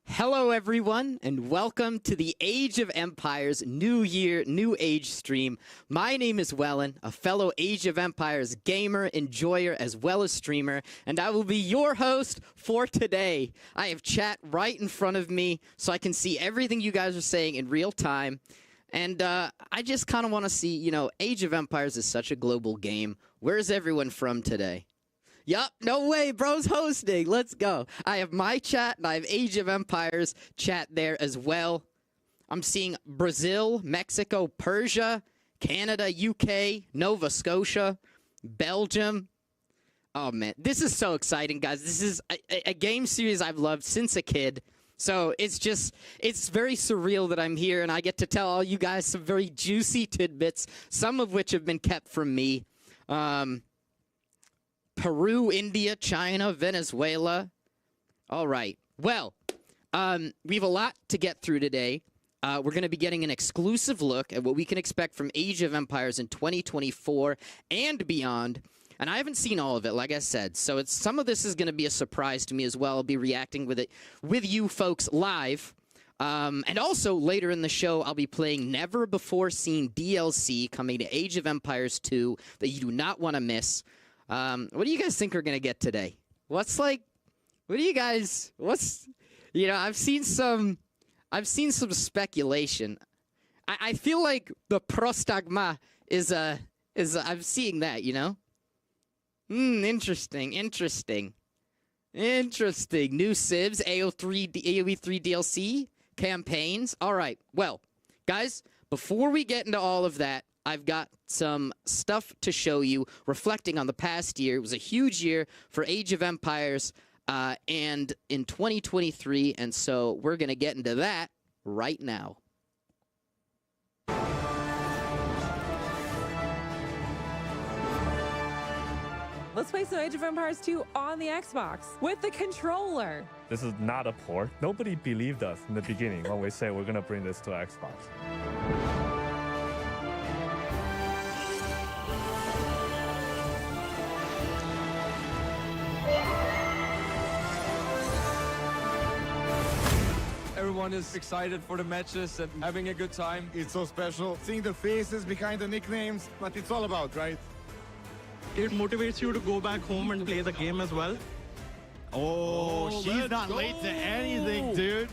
Hello everyone, and welcome to the Age of Empires New Year, New Age stream. My name is Wellen, a fellow Age of Empires gamer, enjoyer, as well as streamer, and I will be your host for today. I have chat right in front of me, so I can see everything you guys are saying in real time. And I just kind of want to see, you know, Age of Empires is such a global game. Where's everyone from today? Yup, no way, bro's hosting. Let's go. I have my chat, and I have Age of Empires chat there as well. I'm seeing Brazil, Mexico, Persia, Canada, UK, Nova Scotia, Belgium. Oh, man, this is so exciting, guys. This is a game series I've loved since a kid. So it's very surreal that I'm here, and I get to tell all you guys some very juicy tidbits, some of which have been kept from me. Peru, India, China, Venezuela. All right. Well, we have a lot to get through today. We're going to be getting an exclusive look at what we can expect from Age of Empires in 2024 and beyond. And I haven't seen all of it, like I said. So some of this is going to be a surprise to me as well. I'll be reacting with it with you folks live. And also, later in the show, I'll be playing never-before-seen DLC coming to Age of Empires 2 that you do not want to miss. What do you guys think we're gonna get today? What do you guys, you know, I've seen some speculation. I feel like the prostagma is I'm seeing that, you know? Interesting. New civs, AoE3 DLC, campaigns. All right, well, guys, before we get into all of that, I've got some stuff to show you reflecting on the past year. It was a huge year for Age of Empires. and in 2023, and so we're going to get into that right now. Let's play some Age of Empires 2 on the Xbox with the controller. This is not a port. Nobody believed us in the beginning when we said we're going to bring this to Xbox. Everyone is excited for the matches and having a good time. It's so special seeing the faces behind the nicknames, what it's all about, right? It motivates you to go back home and play the game as well. Oh, she's not late to anything, dude.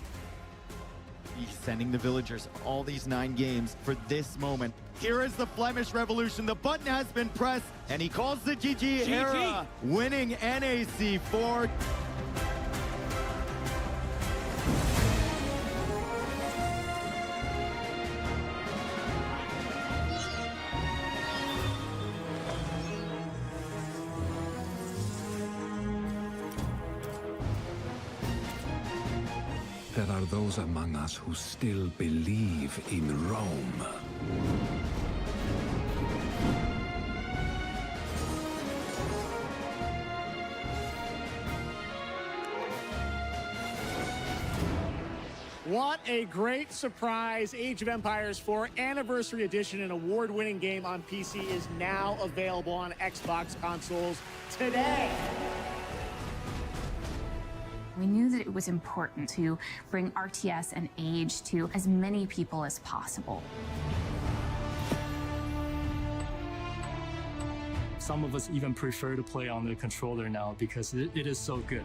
He's sending the villagers all these 9 games for this moment. Here is the Flemish Revolution. The button has been pressed, and he calls the GG era, winning NAC 4. There are those among us who still believe in Rome. What a great surprise. Age of Empires 4 Anniversary Edition, an award-winning game on PC, is now available on Xbox consoles today. We knew that it was important to bring RTS and Age to as many people as possible. Some of us even prefer to play on the controller now because it is so good.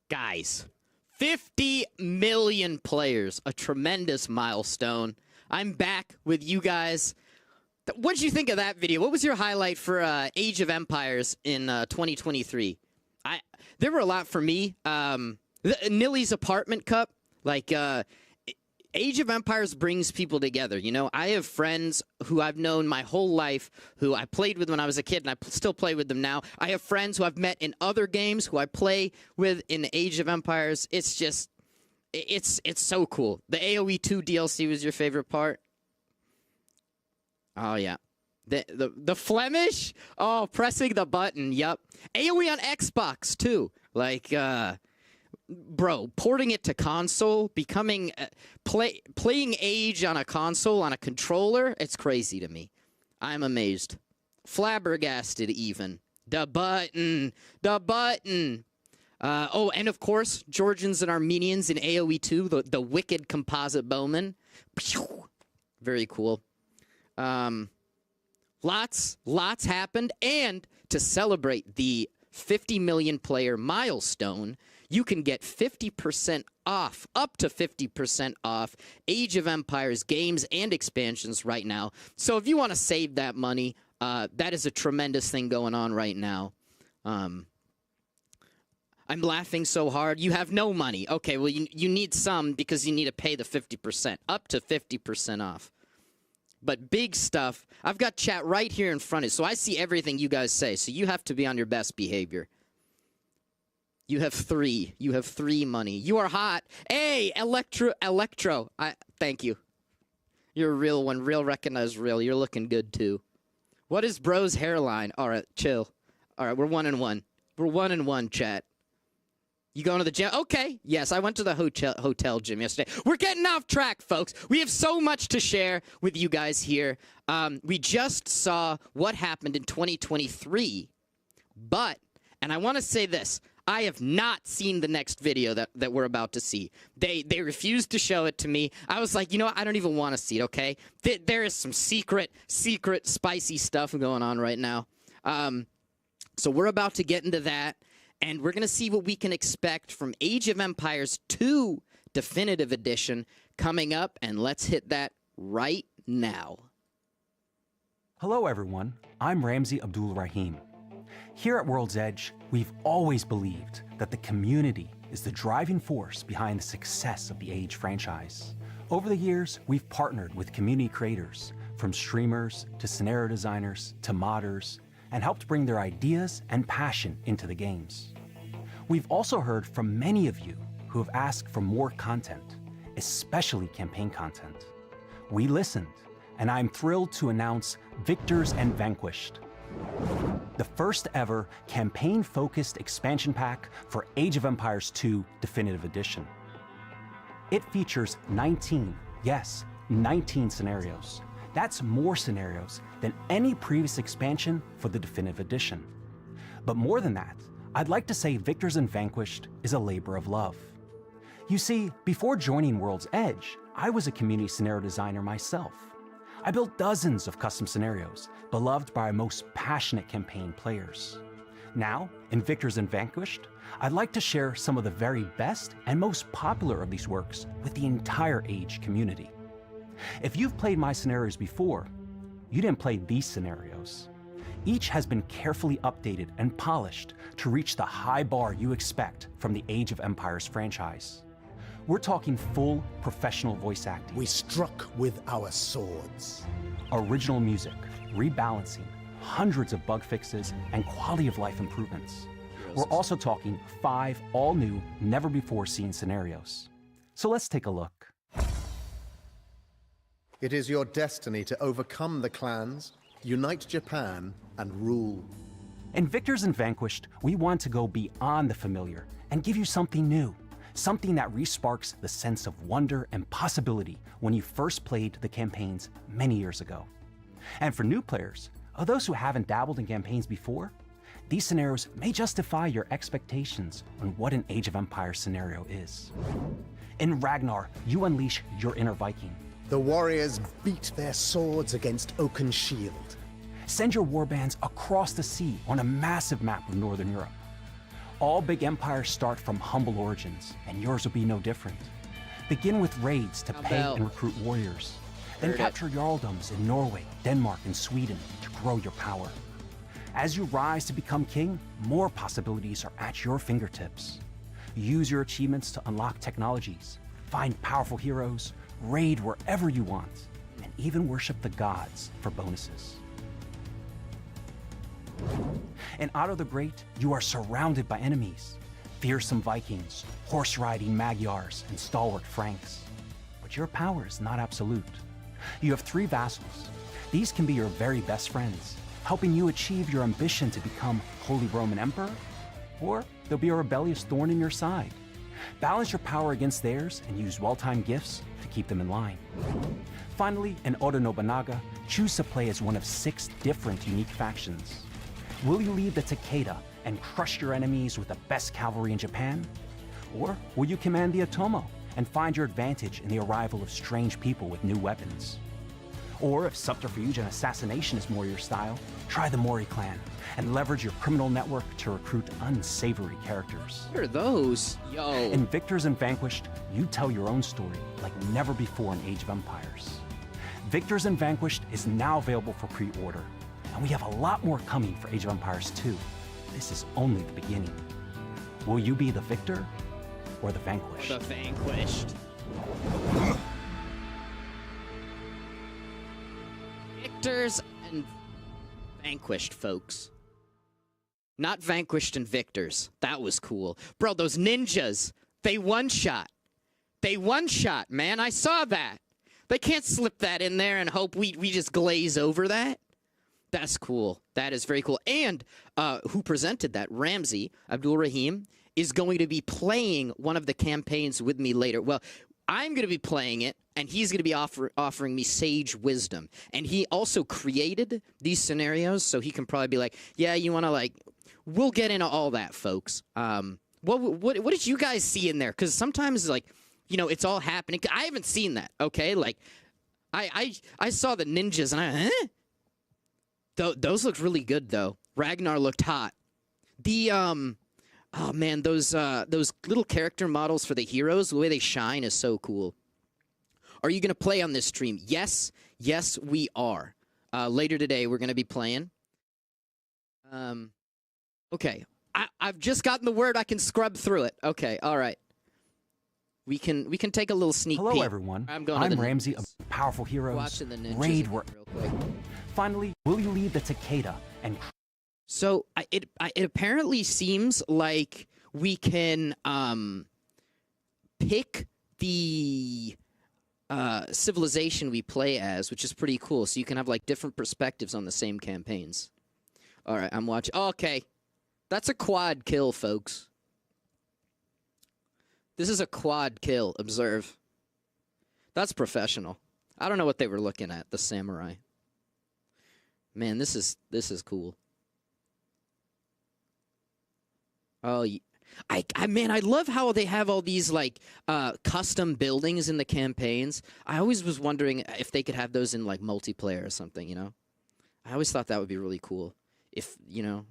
Guys, 50 million players, a tremendous milestone. I'm back with you guys. What did you think of that video? What was your highlight for Age of Empires in 2023? There were a lot for me. Nilly's Apartment Cup, like Age of Empires brings people together. You know, I have friends who I've known my whole life, who I played with when I was a kid, and I still play with them now. I have friends who I've met in other games who I play with in Age of Empires. It's just, it's so cool. The AoE 2 DLC was your favorite part? Oh, yeah. The Flemish? Oh, pressing the button, yep. AoE on Xbox, too. Like, bro, porting it to console, becoming playing Age on a console on a controller, it's crazy to me. I'm amazed, flabbergasted even. The button. Oh, and of course, Georgians and Armenians in AoE 2, the wicked composite bowman. Very cool. Lots happened, and to celebrate the 50 million player milestone, you can get 50% off, up to 50% off Age of Empires games and expansions right now. So if you want to save that money, that is a tremendous thing going on right now. I'm laughing so hard. You have no money. Okay, well, you need some because you need to pay the 50%, up to 50% off. But big stuff. I've got chat right here in front of you, so I see everything you guys say, so you have to be on your best behavior. You have 3. You have 3 money. You are hot. Hey, Electro. Thank you. You're a real one. Real recognized real. You're looking good, too. What is bro's hairline? All right, chill. All right, we're 1-1. We're 1-1, chat. You going to the gym? Okay. Yes, I went to the hotel gym yesterday. We're getting off track, folks. We have so much to share with you guys here. We just saw what happened in 2023. But, and I want to say this, I have not seen the next video that we're about to see. They refused to show it to me. I was like, you know what? I don't even want to see it, okay? There is some secret, spicy stuff going on right now. So we're about to get into that, and we're going to see what we can expect from Age of Empires 2 Definitive Edition coming up, and let's hit that right now. Hello, everyone. I'm Ramsey Abdul Rahim. Here at World's Edge, we've always believed that the community is the driving force behind the success of the Age franchise. Over the years, we've partnered with community creators, from streamers to scenario designers to modders, and helped bring their ideas and passion into the games. We've also heard from many of you who have asked for more content, especially campaign content. We listened, and I'm thrilled to announce Victors and Vanquished, the first ever campaign-focused expansion pack for Age of Empires 2 Definitive Edition. It features 19 scenarios. That's more scenarios than any previous expansion for the Definitive Edition. But more than that, I'd like to say Victors and Vanquished is a labor of love. You see, before joining World's Edge, I was a community scenario designer myself. I built dozens of custom scenarios, beloved by our most passionate campaign players. Now, in Victors and Vanquished, I'd like to share some of the very best and most popular of these works with the entire Age community. If you've played my scenarios before, you didn't play these scenarios. Each has been carefully updated and polished to reach the high bar you expect from the Age of Empires franchise. We're talking full professional voice acting. We struck with our swords. Original music, rebalancing, hundreds of bug fixes, and quality of life improvements. We're also talking 5 all-new, never-before-seen scenarios. So let's take a look. It is your destiny to overcome the clans, unite Japan, and rule. In Victors and Vanquished, we want to go beyond the familiar and give you something new. Something that re-sparks the sense of wonder and possibility when you first played the campaigns many years ago. And for new players, or those who haven't dabbled in campaigns before, these scenarios may justify your expectations on what an Age of Empires scenario is. In Ragnar, you unleash your inner Viking. The warriors beat their swords against Oaken Shield. Send your warbands across the sea on a massive map of Northern Europe. All big empires start from humble origins, and yours will be no different. Begin with raids to pay and recruit warriors. Then capture jarldoms in Norway, Denmark, and Sweden to grow your power. As you rise to become king, more possibilities are at your fingertips. Use your achievements to unlock technologies, find powerful heroes, raid wherever you want, and even worship the gods for bonuses. In Otto the Great, you are surrounded by enemies. Fearsome Vikings, horse-riding Magyars, and stalwart Franks. But your power is not absolute. You have 3 vassals. These can be your very best friends, helping you achieve your ambition to become Holy Roman Emperor, or they'll be a rebellious thorn in your side. Balance your power against theirs and use well-timed gifts to keep them in line. Finally, in Oda Nobunaga, choose to play as one of 6 different unique factions. Will you lead the Takeda and crush your enemies with the best cavalry in Japan? Or will you command the Otomo and find your advantage in the arrival of strange people with new weapons? Or if subterfuge and assassination is more your style, try the Mori clan and leverage your criminal network to recruit unsavory characters. What are those? Yo. In Victors and Vanquished, you tell your own story like never before in Age of Empires. Victors and Vanquished is now available for pre-order, and we have a lot more coming for Age of Empires 2. This is only the beginning. Will you be the victor or the vanquished? The vanquished. Victors and vanquished, folks. Not Vanquished and Victors. That was cool. Bro, those ninjas, they one-shot. They one-shot, man. I saw that. They can't slip that in there and hope we just glaze over that. That's cool. That is very cool. And who presented that? Ramsey Abdul Rahim is going to be playing one of the campaigns with me later. Well, I'm going to be playing it, and he's going to be offering me sage wisdom. And he also created these scenarios, so he can probably be like, yeah, you want to, like, we'll get into all that, folks. What did you guys see in there? Because sometimes, like, you know, it's all happening. I haven't seen that, okay? Like, I saw the ninjas, and those looked really good, though. Ragnar looked hot. The, oh, man, those little character models for the heroes, the way they shine is so cool. Are you going to play on this stream? Yes. Yes, we are. Later today, we're going to be playing. Okay. I've just gotten the word. I can scrub through it. Okay, all right. We can take a little sneak peek. Hello, everyone. I'm Ramsey, a powerful heroes. Watching the ninjas Raid real quick. Finally, will you leave the Takeda and... So it apparently seems like we can pick the civilization we play as, which is pretty cool. So you can have like different perspectives on the same campaigns. All right, I'm watching. Oh, okay, that's a quad kill, folks. This is a quad kill. Observe. That's professional. I don't know what they were looking at. The samurai. Man, this is cool. Oh, man, I love how they have all these, like, custom buildings in the campaigns. I always was wondering if they could have those in, like, multiplayer or something, you know? I always thought that would be really cool if, you know,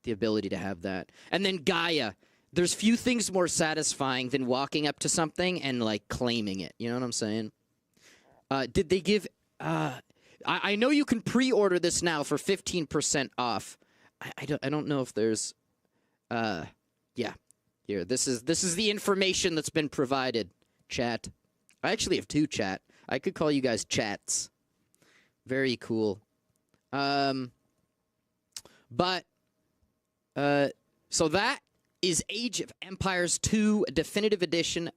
the ability to have that. And then Gaia. There's few things more satisfying than walking up to something and, like, claiming it. You know what I'm saying? Did they give... I know you can pre-order this now for 15% off. I don't know if there's... yeah. Here, this is the information that's been provided, chat. I actually have two chat. I could call you guys chats. Very cool. So that is Age of Empires 2 Definitive Edition,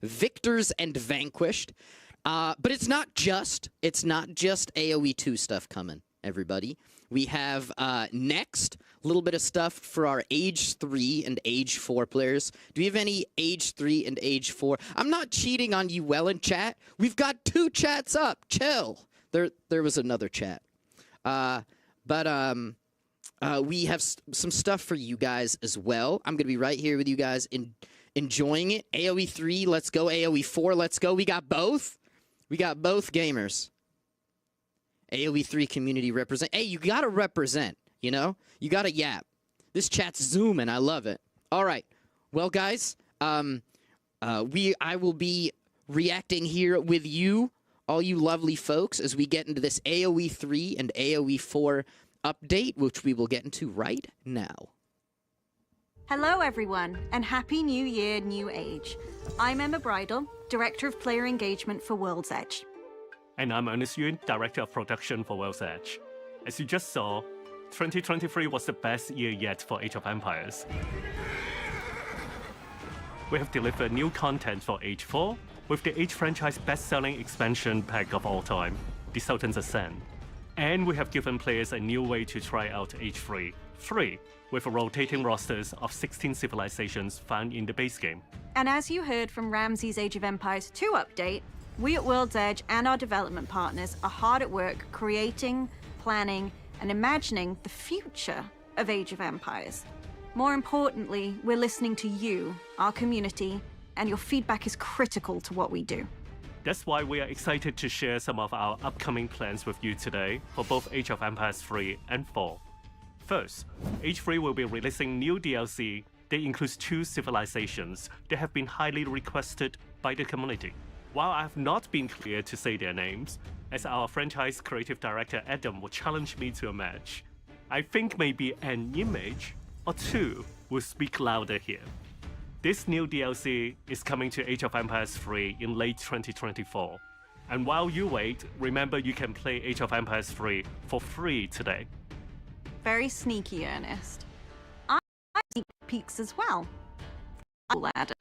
Victors and Vanquished. But it's not just AoE 2 stuff coming, everybody. We have next a little bit of stuff for our Age 3 and Age 4 players. Do we have any Age 3 and Age 4? I'm not cheating on you well in chat. We've got 2 chats up. Chill. There was another chat. We have some stuff for you guys as well. I'm going to be right here with you guys enjoying it. AoE 3, let's go. AoE 4, let's go. We got both. We got both gamers. AoE 3 community represent. Hey, you got to represent, you know? You got to yap. This chat's zooming. I love it. All right. Well, guys, I will be reacting here with you, all you lovely folks, as we get into this AoE 3 and AoE 4 update, which we will get into right now. Hello everyone, and Happy New Year, New Age. I'm Emma Bridle, Director of Player Engagement for World's Edge. And I'm Ernest Yun, Director of Production for World's Edge. As you just saw, 2023 was the best year yet for Age of Empires. We have delivered new content for Age 4, with the Age franchise best-selling expansion pack of all time, The Sultan's Ascent. And we have given players a new way to try out Age 3, with rotating rosters of 16 civilizations found in the base game. And as you heard from Ramsey's Age of Empires 2 update, we at World's Edge and our development partners are hard at work creating, planning, and imagining the future of Age of Empires. More importantly, we're listening to you, our community, and your feedback is critical to what we do. That's why we are excited to share some of our upcoming plans with you today for both Age of Empires 3 and 4. First, Age 3 will be releasing new DLC that includes 2 civilizations that have been highly requested by the community. While I have not been clear to say their names, as our franchise creative director Adam will challenge me to a match, I think maybe an image or 2 will speak louder here. This new DLC is coming to Age of Empires 3 in late 2024. And while you wait, remember you can play Age of Empires 3 for free today. Very sneaky, Ernest. sneak peeks as well. Ladder.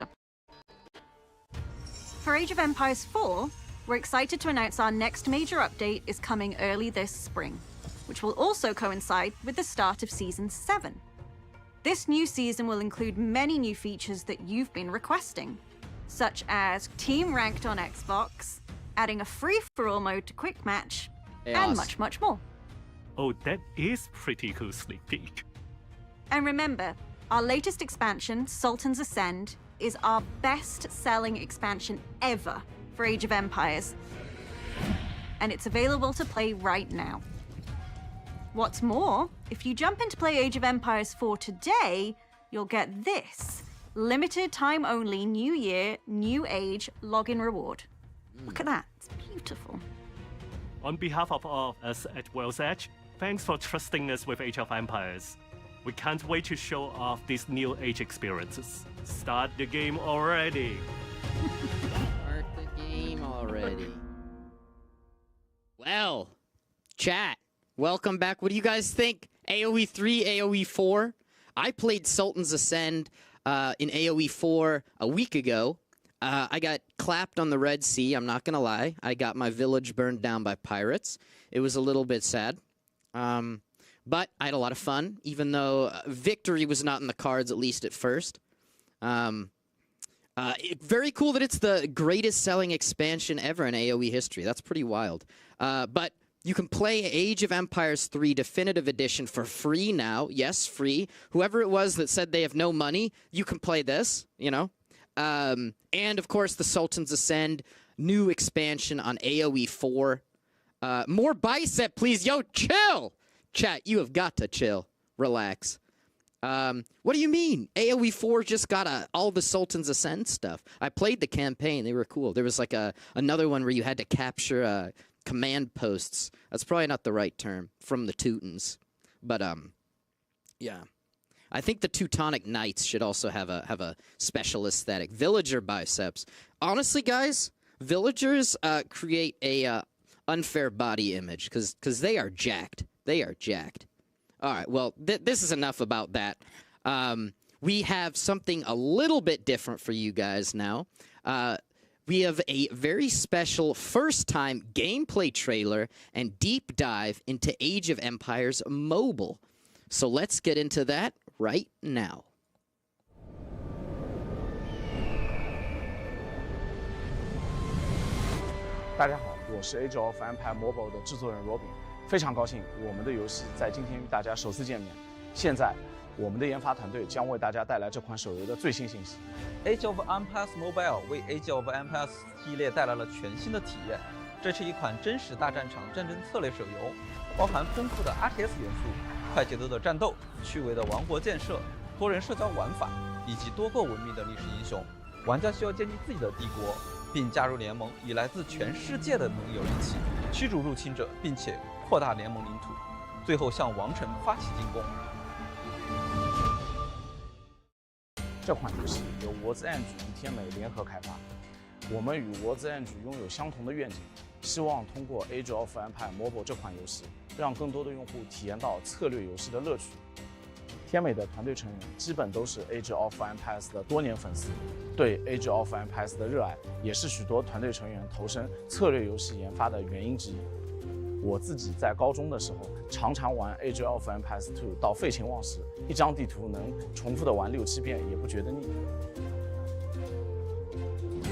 For Age of Empires 4, we're excited to announce our next major update is coming early this spring, which will also coincide with the start of Season 7. This new season will include many new features that you've been requesting, such as Team Ranked on Xbox, adding a free-for-all mode to Quick Match, and much, much more. Oh, that is pretty cool sneak peek. And remember, our latest expansion, Sultan's Ascend, is our best-selling expansion ever for Age of Empires, and it's available to play right now. What's more, if you jump in to play Age of Empires 4 today, you'll get this limited time only New Year, New Age login reward. Look at that, it's beautiful. On behalf of all of us at World's Edge, thanks for trusting us with Age of Empires. We can't wait to show off these new Age experiences. Start the game already. Start the game already. Well, chat, welcome back. What do you guys think? AoE 3, AoE 4? I played Sultan's Ascend in AoE 4 a week ago. I got clapped on the Red Sea, I'm not gonna lie. I got my village burned down by pirates. It was a little bit sad. But I had a lot of fun, even though victory was not in the cards, at least at first. Very cool that it's the greatest selling expansion ever in AoE history. That's pretty wild. But you can play Age of Empires 3 Definitive Edition for free now. Yes, free. Whoever it was that said they have no money, you can play this, you know. And, of course, the Sultan's Ascend new expansion on AoE 4. More bicep, please. Yo, chill! Chat, you have got to chill. Relax. What do you mean? AoE 4 just got all the Sultan's Ascend stuff. I played the campaign. They were cool. There was like another one where you had to capture command posts. That's probably not the right term from the Teutons. But, yeah. I think the Teutonic Knights should also have a special aesthetic. Villager biceps. Honestly, guys, villagers create a unfair body image because they are jacked. They are jacked. All right, well, this is enough about that. We have something a little bit different for you guys now. We have a very special first-time gameplay trailer and deep dive into Age of Empires Mobile. So let's get into that right now. 大家好，我是 Age of Empires Mobile 的制作人 Robin， 非常高兴我们的游戏在今天与大家首次见面。现在，我们的研发团队将为大家带来这款手游的最新信息。Age of Empires Mobile 为 Age of Empires 系列带来了全新的体验。这是一款真实大战场战争策略手游，包含丰富的 RTS 元素、快节奏的战斗、趣味的王国建设、多人社交玩法以及多个文明的历史英雄。玩家需要建立自己的帝国，并加入联盟，以来自全世界的盟友一起驱逐入侵者，并且扩大联盟领土，最后向王城发起进攻。这款游戏由 World's Edge 与天美联合开发，我们与 World's Edge 拥有相同的愿景，希望通过 Age of Empires Mobile 这款游戏，让更多的用户体验到策略游戏的乐趣。天美的团队成员基本都是 Age of Empires 的多年粉丝，对 Age of Empires 的热爱也是许多团队成员投身策略游戏研发的原因之一。我自己在高中的时候，常常玩 Age of Empires 2到废寝忘食，一张地图能重复的玩6、7遍也不觉得腻。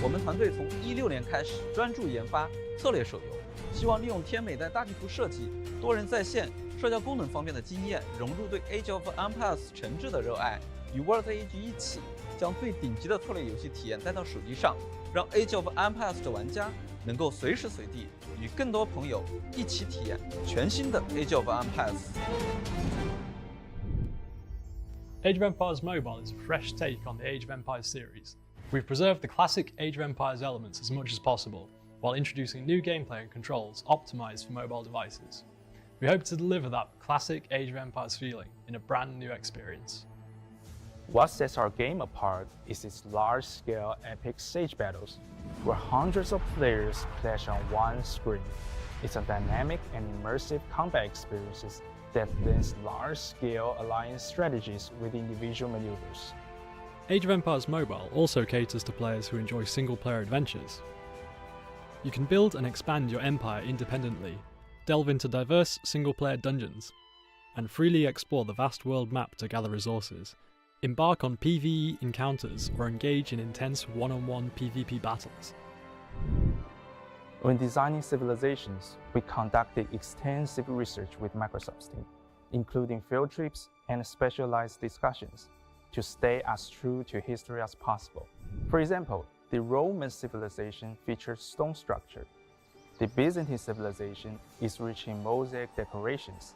我们团队从16年开始专注研发策略手游，希望利用天美在大地图设计、多人在线、社交功能方面的经验，融入对 Age of Empires 诚挚的热爱，与 World's Edge 一起，将最顶级的策略游戏体验带到手机上，让 Age of Empires 的玩家能够随时随地与更多朋友一起体验全新的 Age of Empires。Age of Empires Mobile is a fresh take on the Age of Empires series. We've preserved the classic Age of Empires elements as much as possible, while introducing new gameplay and controls optimized for mobile devices. We hope to deliver that classic Age of Empires feeling in a brand new experience. What sets our game apart is its large-scale epic stage battles, where hundreds of players clash on one screen. It's a dynamic and immersive combat experiences that blends large-scale alliance strategies with individual maneuvers. Age of Empires Mobile also caters to players who enjoy single-player adventures. You can build and expand your empire independently, delve into diverse single-player dungeons, and freely explore the vast world map to gather resources, embark on PvE encounters, or engage in intense one-on-one PvP battles. When designing civilizations, we conducted extensive research with Microsoft's team, including field trips and specialized discussions, to stay as true to history as possible. For example, the Roman civilization features stone structure. The Byzantine civilization is rich in mosaic decorations,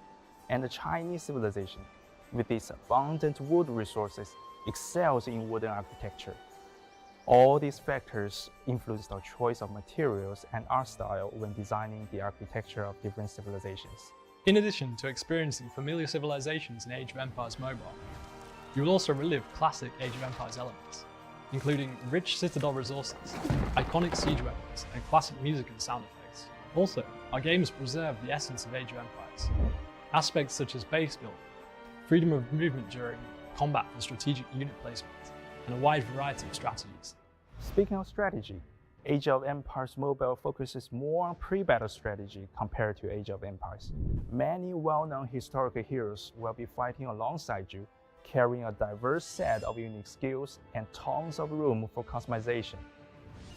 and the Chinese civilization, with its abundant wood resources, excels in wooden architecture. All these factors influenced our choice of materials and art style when designing the architecture of different civilizations. In addition to experiencing familiar civilizations in Age of Empires Mobile, you will also relive classic Age of Empires elements, including rich citadel resources, iconic siege weapons, and classic music and sound effects. Also, our games preserve the essence of Age of Empires. Aspects such as base building, freedom of movement during combat for strategic unit placement, and a wide variety of strategies. Speaking of strategy, Age of Empires Mobile focuses more on pre-battle strategy compared to Age of Empires. Many well-known historical heroes will be fighting alongside you, carrying a diverse set of unique skills and tons of room for customization.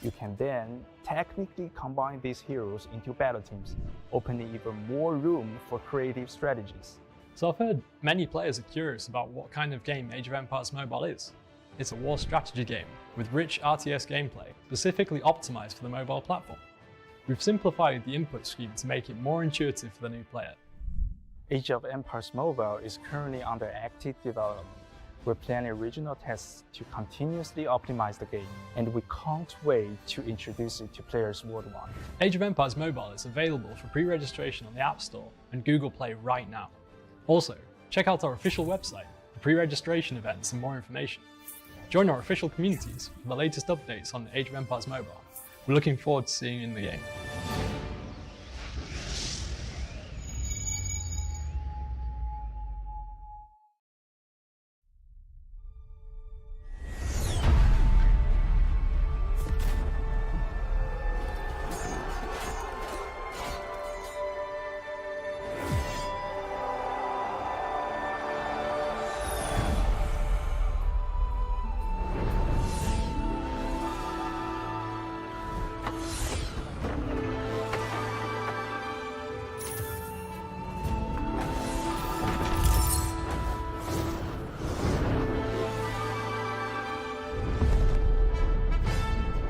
You can then technically combine these heroes into battle teams, opening even more room for creative strategies. So I've heard many players are curious about what kind of game Age of Empires Mobile is. It's a war strategy game with rich RTS gameplay specifically optimized for the mobile platform. We've simplified the input scheme to make it more intuitive for the new player. Age of Empires Mobile is currently under active development. We're planning regional tests to continuously optimize the game, and we can't wait to introduce it to players worldwide. Age of Empires Mobile is available for pre-registration on the App Store and Google Play right now. Also, check out our official website for pre-registration events and more information. Join our official communities for the latest updates on Age of Empires Mobile. We're looking forward to seeing you in the game.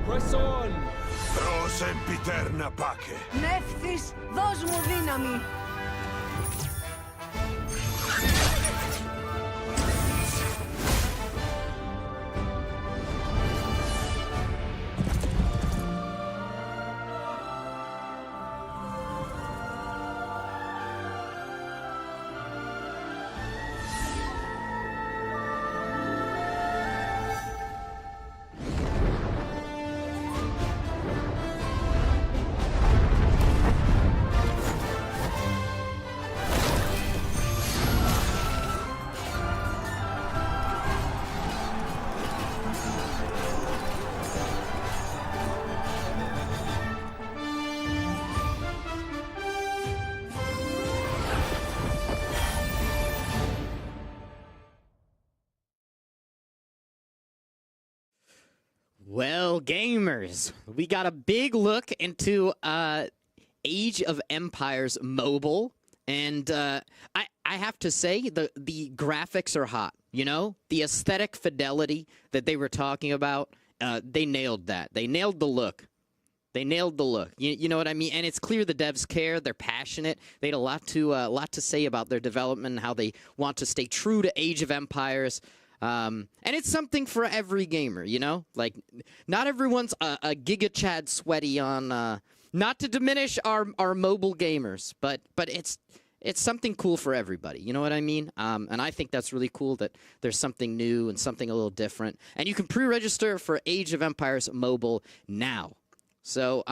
Press on! Pro sempiterna pace. Νεύθης, δώσ' μου δύναμη! Well, gamers, we got a big look into Age of Empires Mobile, and I have to say the graphics are hot. You know, the aesthetic fidelity that they were talking about, they nailed that. They nailed the look. They nailed the look. You know what I mean? And it's clear the devs care. They're passionate. They had a lot to say about their development and how they want to stay true to Age of Empires. And it's something for every gamer, you know? Like, not everyone's a Giga Chad sweaty on, not to diminish our mobile gamers, but it's something cool for everybody, you know what I mean? And I think that's really cool that there's something new and something a little different. And you can pre-register for Age of Empires Mobile now. So,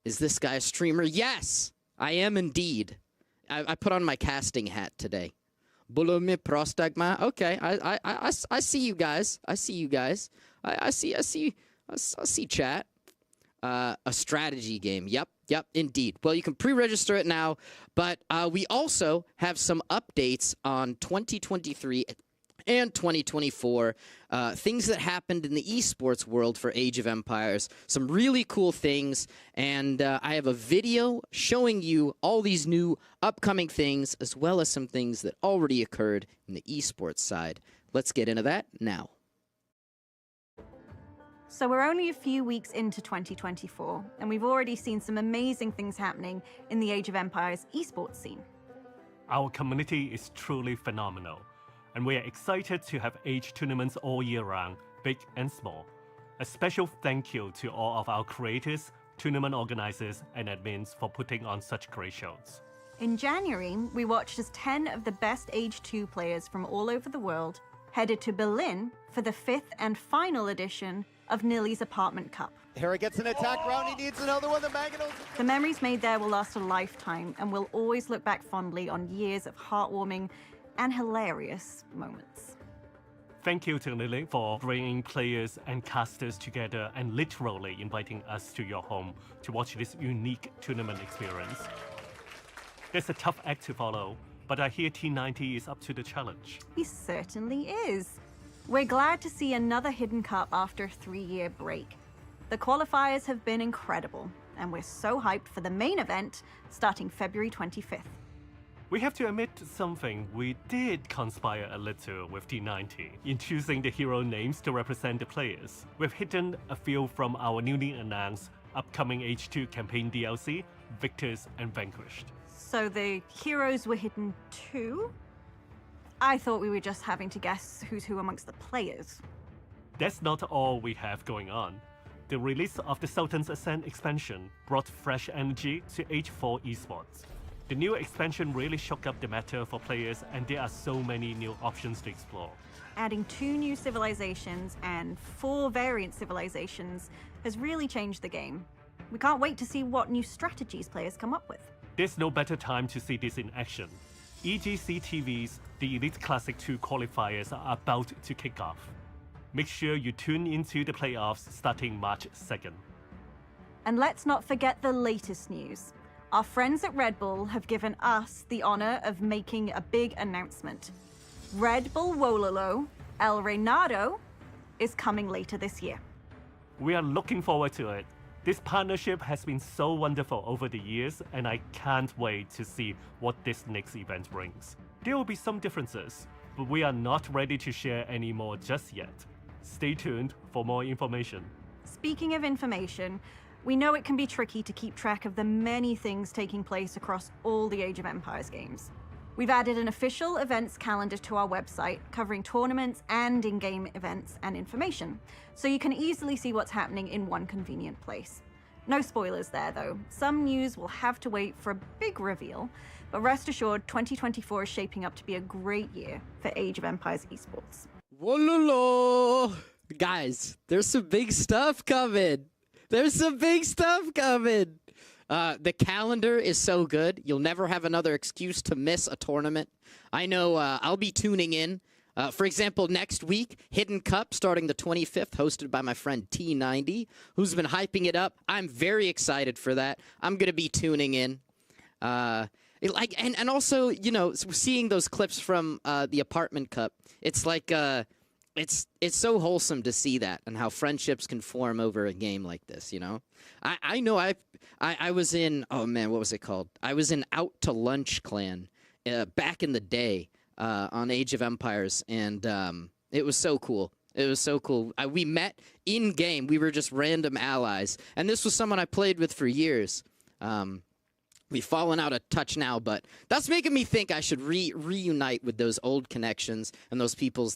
is this guy a streamer? Yes, I am indeed. I put on my casting hat today. Bulumi prostagma. Okay, I see you guys. I see you guys. I see chat. A strategy game. Yep, indeed. Well, you can pre-register it now, but we also have some updates on 2023 and 2024, things that happened in the esports world for Age of Empires, some really cool things, and I have a video showing you all these new upcoming things, as well as some things that already occurred in the esports side. Let's get into that now. So we're only a few weeks into 2024, and we've already seen some amazing things happening in the Age of Empires esports scene. Our community is truly phenomenal, and we are excited to have Age tournaments all year round, big and small. A special thank you to all of our creators, tournament organizers, and admins for putting on such great shows. In January, we watched as 10 of the best Age 2 players from all over the world headed to Berlin for the 5th and final edition of Nilly's Apartment Cup. Hera gets an attack round, he needs another one, the Mangonels. The memories made there will last a lifetime, and we'll always look back fondly on years of heartwarming and hilarious moments. Thank you to Lily for bringing players and casters together and literally inviting us to your home to watch this unique tournament experience. There's a tough act to follow, but I hear T90 is up to the challenge. He certainly is. We're glad to see another Hidden Cup after a 3-year break. The qualifiers have been incredible, and we're so hyped for the main event starting February 25th. We have to admit something, we did conspire a little with T90 in choosing the hero names to represent the players. We've hidden a few from our newly announced upcoming H2 campaign DLC, Victors and Vanquished. So the heroes were hidden too? I thought we were just having to guess who's who amongst the players. That's not all we have going on. The release of the Sultan's Ascent expansion brought fresh energy to H4 esports. The new expansion really shook up the meta for players, and there are so many new options to explore. Adding 2 new civilizations and 4 variant civilizations has really changed the game. We can't wait to see what new strategies players come up with. There's no better time to see this in action. EGC TV's The Elite Classic 2 qualifiers are about to kick off. Make sure you tune into the playoffs starting March 2nd. And let's not forget the latest news. Our friends at Red Bull have given us the honor of making a big announcement. Red Bull Wololo El Reynado is coming later this year. We are looking forward to it. This partnership has been so wonderful over the years, and I can't wait to see what this next event brings. There will be some differences, but we are not ready to share any more just yet. Stay tuned for more information. Speaking of information, we know it can be tricky to keep track of the many things taking place across all the Age of Empires games. We've added an official events calendar to our website, covering tournaments and in-game events and information, so you can easily see what's happening in one convenient place. No spoilers there, though. Some news will have to wait for a big reveal, but rest assured, 2024 is shaping up to be a great year for Age of Empires esports. Wololo! Guys, there's some big stuff coming. There's some big stuff coming. The calendar is so good. You'll never have another excuse to miss a tournament. I know I'll be tuning in. For example, next week, Hidden Cup starting the 25th, hosted by my friend T90, who's been hyping it up. I'm very excited for that. I'm going to be tuning in. And also, you know, seeing those clips from the Apartment Cup, it's like it's so wholesome to see that and how friendships can form over a game like this, you know? I know I was in, oh man, what was it called? I was in Out to Lunch Clan back in the day on Age of Empires, and it was so cool. It was so cool. We met in-game. We were just random allies. And this was someone I played with for years. We've fallen out of touch now, but that's making me think I should reunite with those old connections and those people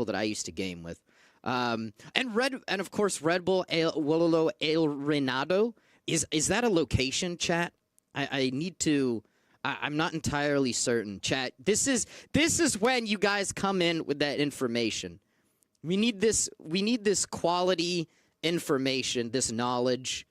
that I used to game with. And of course, Red Bull Wololo El Reynado. Is that a location, chat? I need to... I'm not entirely certain, chat. This is when you guys come in with that information. We need this quality information, this knowledge.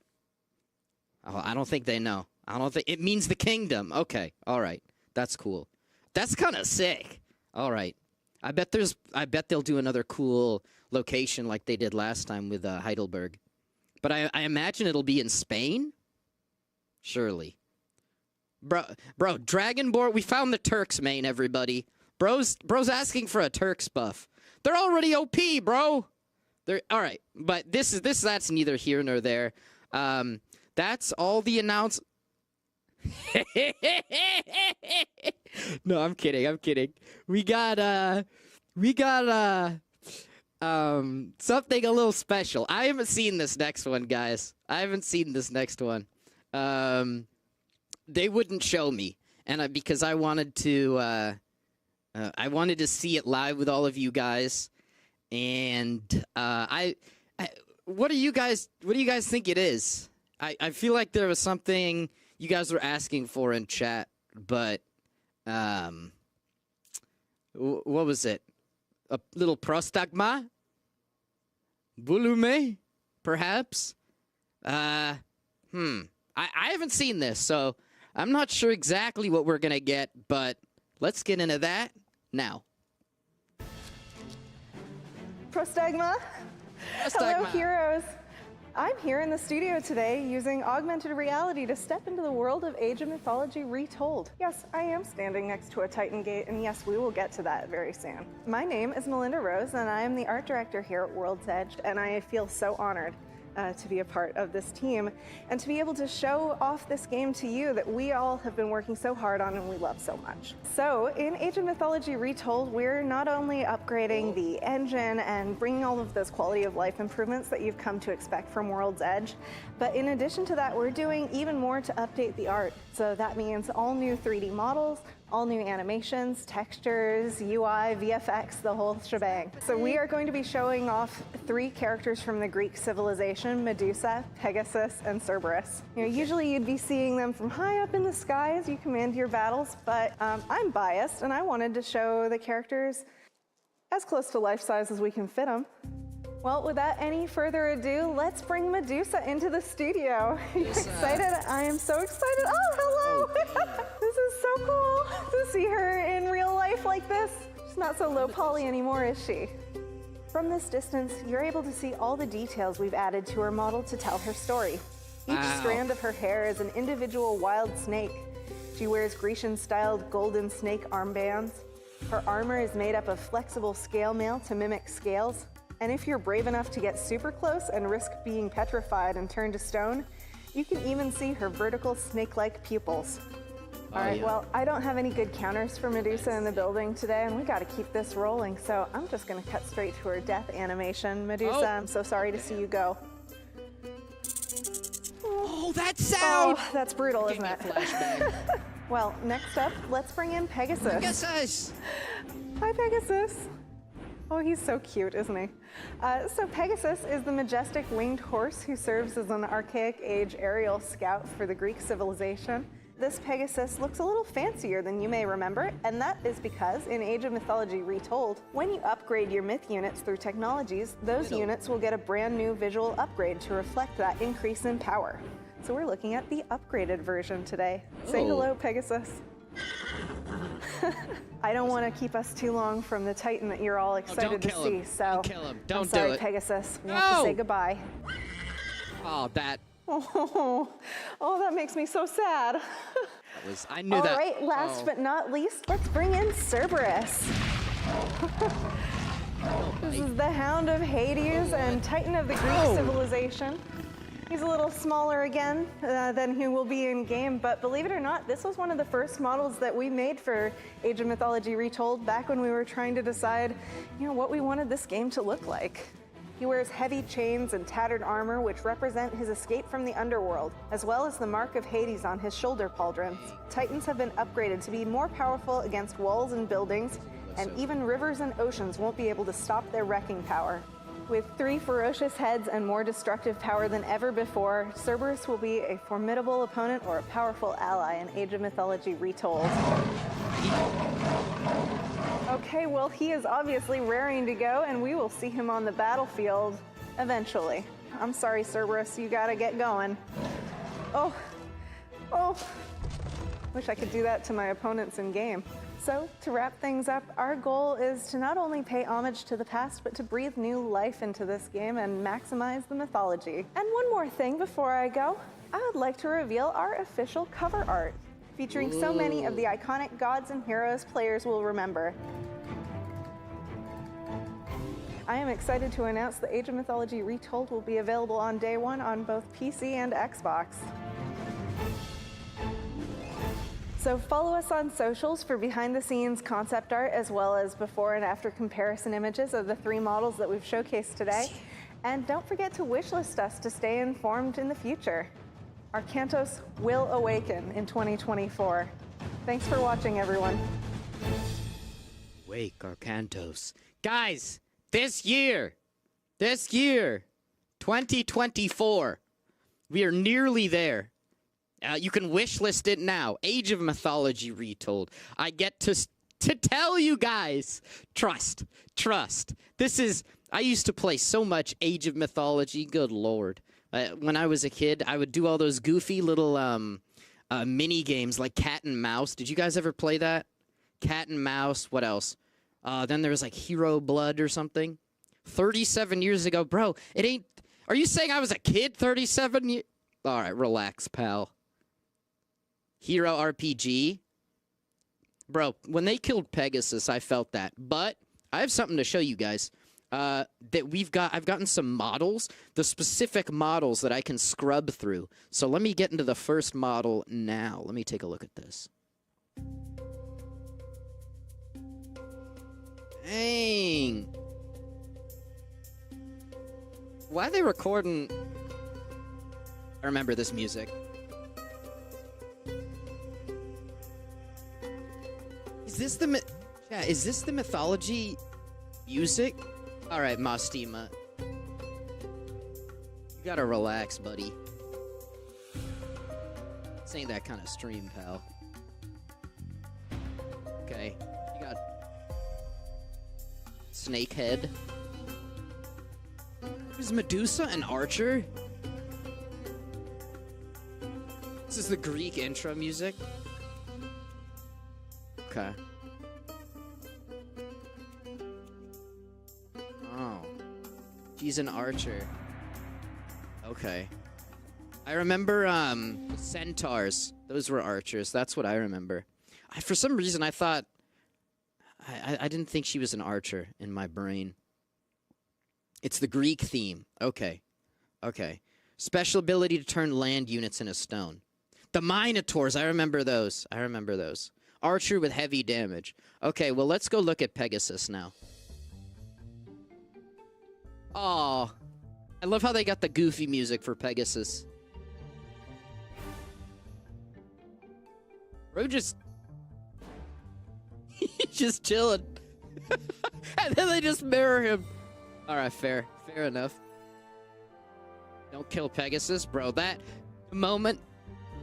Oh, I don't think they know. I don't think it means the kingdom. Okay, all right. That's cool. That's kind of sick. All right. I bet they'll do another cool location like they did last time with Heidelberg. But I imagine it'll be in Spain? Surely. Bro, Dragonborn, we found the Turks main, everybody. Bro's asking for a Turks buff. They're already OP, bro. They're all right, but that's neither here nor there. That's all the announce. No, I'm kidding. We got something a little special. I haven't seen this next one, guys. They wouldn't show me, and because I wanted to see it live with all of you guys. And what do you guys think it is? I feel like there was something you guys were asking for in chat, but what was it? A little prostagma? Bulume? Perhaps? I haven't seen this, so I'm not sure exactly what we're gonna get, but let's get into that now. Prostagma. Hello, heroes. I'm here in the studio today using augmented reality to step into the world of Age of Mythology Retold. Yes, I am standing next to a Titan Gate, and yes, we will get to that very soon. My name is Melinda Rose, and I am the art director here at World's Edge, and I feel so honored to be a part of this team and to be able to show off this game to you that we all have been working so hard on and we love so much. So in Age of Mythology Retold, we're not only upgrading the engine and bringing all of those quality of life improvements that you've come to expect from World's Edge, but in addition to that, we're doing even more to update the art. So that means all new 3D models, all new animations, textures, UI, VFX, the whole shebang. So we are going to be showing off 3 characters from the Greek civilization: Medusa, Pegasus, and Cerberus. Usually you'd be seeing them from high up in the sky as you command your battles, but I'm biased and I wanted to show the characters as close to life size as we can fit them. Well, without any further ado, let's bring Medusa into the studio. You excited? I am so excited. Oh, hello! This is so cool to see her in real life like this. She's not so low poly anymore, is she? From this distance, you're able to see all the details we've added to her model to tell her story. Each strand of her hair is an individual wild snake. She wears Grecian-styled golden snake armbands. Her armor is made up of flexible scale mail to mimic scales. And if you're brave enough to get super close and risk being petrified and turned to stone, you can even see her vertical snake-like pupils. All right, well, I don't have any good counters for Medusa in the building today, and we got to keep this rolling, so I'm just going to cut straight to her death animation. Medusa, I'm so sorry to see you go. Oh, that sound! Oh, that's brutal, isn't it? Well, next up, let's bring in Pegasus. Pegasus! Hi, Pegasus. Oh, he's so cute, isn't he? So Pegasus is the majestic winged horse who serves as an archaic age aerial scout for the Greek civilization. This Pegasus looks a little fancier than you may remember, and that is because in Age of Mythology Retold, when you upgrade your myth units through technologies, those units will get a brand new visual upgrade to reflect that increase in power. So we're looking at the upgraded version today. Say hello, Pegasus. I don't want to keep us too long from the Titan that you're all excited to see, so don't kill him. Don't I'm sorry, do it. Pegasus. We have to say goodbye. Oh, that. Oh, that makes me so sad. I knew that. All right, last but not least, let's bring in Cerberus. This is the Hound of Hades and Titan of the Greek civilization. He's a little smaller again than he will be in game, but believe it or not, this was one of the first models that we made for Age of Mythology Retold back when we were trying to decide, what we wanted this game to look like. He wears heavy chains and tattered armor, which represent his escape from the underworld, as well as the mark of Hades on his shoulder pauldrons. Titans have been upgraded to be more powerful against walls and buildings, and even rivers and oceans won't be able to stop their wrecking power. With 3 ferocious heads and more destructive power than ever before, Cerberus will be a formidable opponent or a powerful ally in Age of Mythology Retold. Okay, well, he is obviously raring to go, and we will see him on the battlefield eventually. I'm sorry, Cerberus, you gotta get going. Oh. Wish I could do that to my opponents in game. So, to wrap things up, our goal is to not only pay homage to the past, but to breathe new life into this game and maximize the mythology. And one more thing before I go, I would like to reveal our official cover art, featuring so many of the iconic gods and heroes players will remember. I am excited to announce the Age of Mythology Retold will be available on day one on both PC and Xbox. So follow us on socials for behind-the-scenes concept art, as well as before and after comparison images of the 3 models that we've showcased today. And don't forget to wishlist us to stay informed in the future. Our Kantos will awaken in 2024. Thanks for watching, everyone. Wake Arcantos. Guys, this year, 2024, we are nearly there. You can wishlist it now. Age of Mythology Retold. I get to tell you guys, trust. This is, I used to play so much Age of Mythology, good lord. When I was a kid, I would do all those goofy little mini games like cat and mouse. Did you guys ever play that? Cat and mouse, what else? Then there was like Hero Blood or something. 37 years ago, bro, it ain't, are you saying I was a kid 37 years? All right, relax, pal. Hero RPG. Bro, when they killed Pegasus, I felt that. But I have something to show you guys. That I've gotten some models, the specific models that I can scrub through. So let me get into the first model now. Let me take a look at this. Dang. Why are they recording? I remember this music. Is this the mythology music? All right, Mastima. You gotta relax, buddy. This ain't that kind of stream, pal. Okay, you got Snakehead. Is Medusa an archer? This is the Greek intro music. Okay. Oh. She's an archer. Okay. I remember, centaurs. Those were archers. That's what I remember. For some reason, I thought... I didn't think she was an archer in my brain. It's the Greek theme. Okay. Okay. Special ability to turn land units into stone. The Minotaurs. I remember those. Archer with heavy damage. Okay, well, let's go look at Pegasus now. Aw. I love how they got the goofy music for Pegasus. Bro, he's just chilling. And then they just mirror him. Alright, fair enough. Don't kill Pegasus, bro. The moment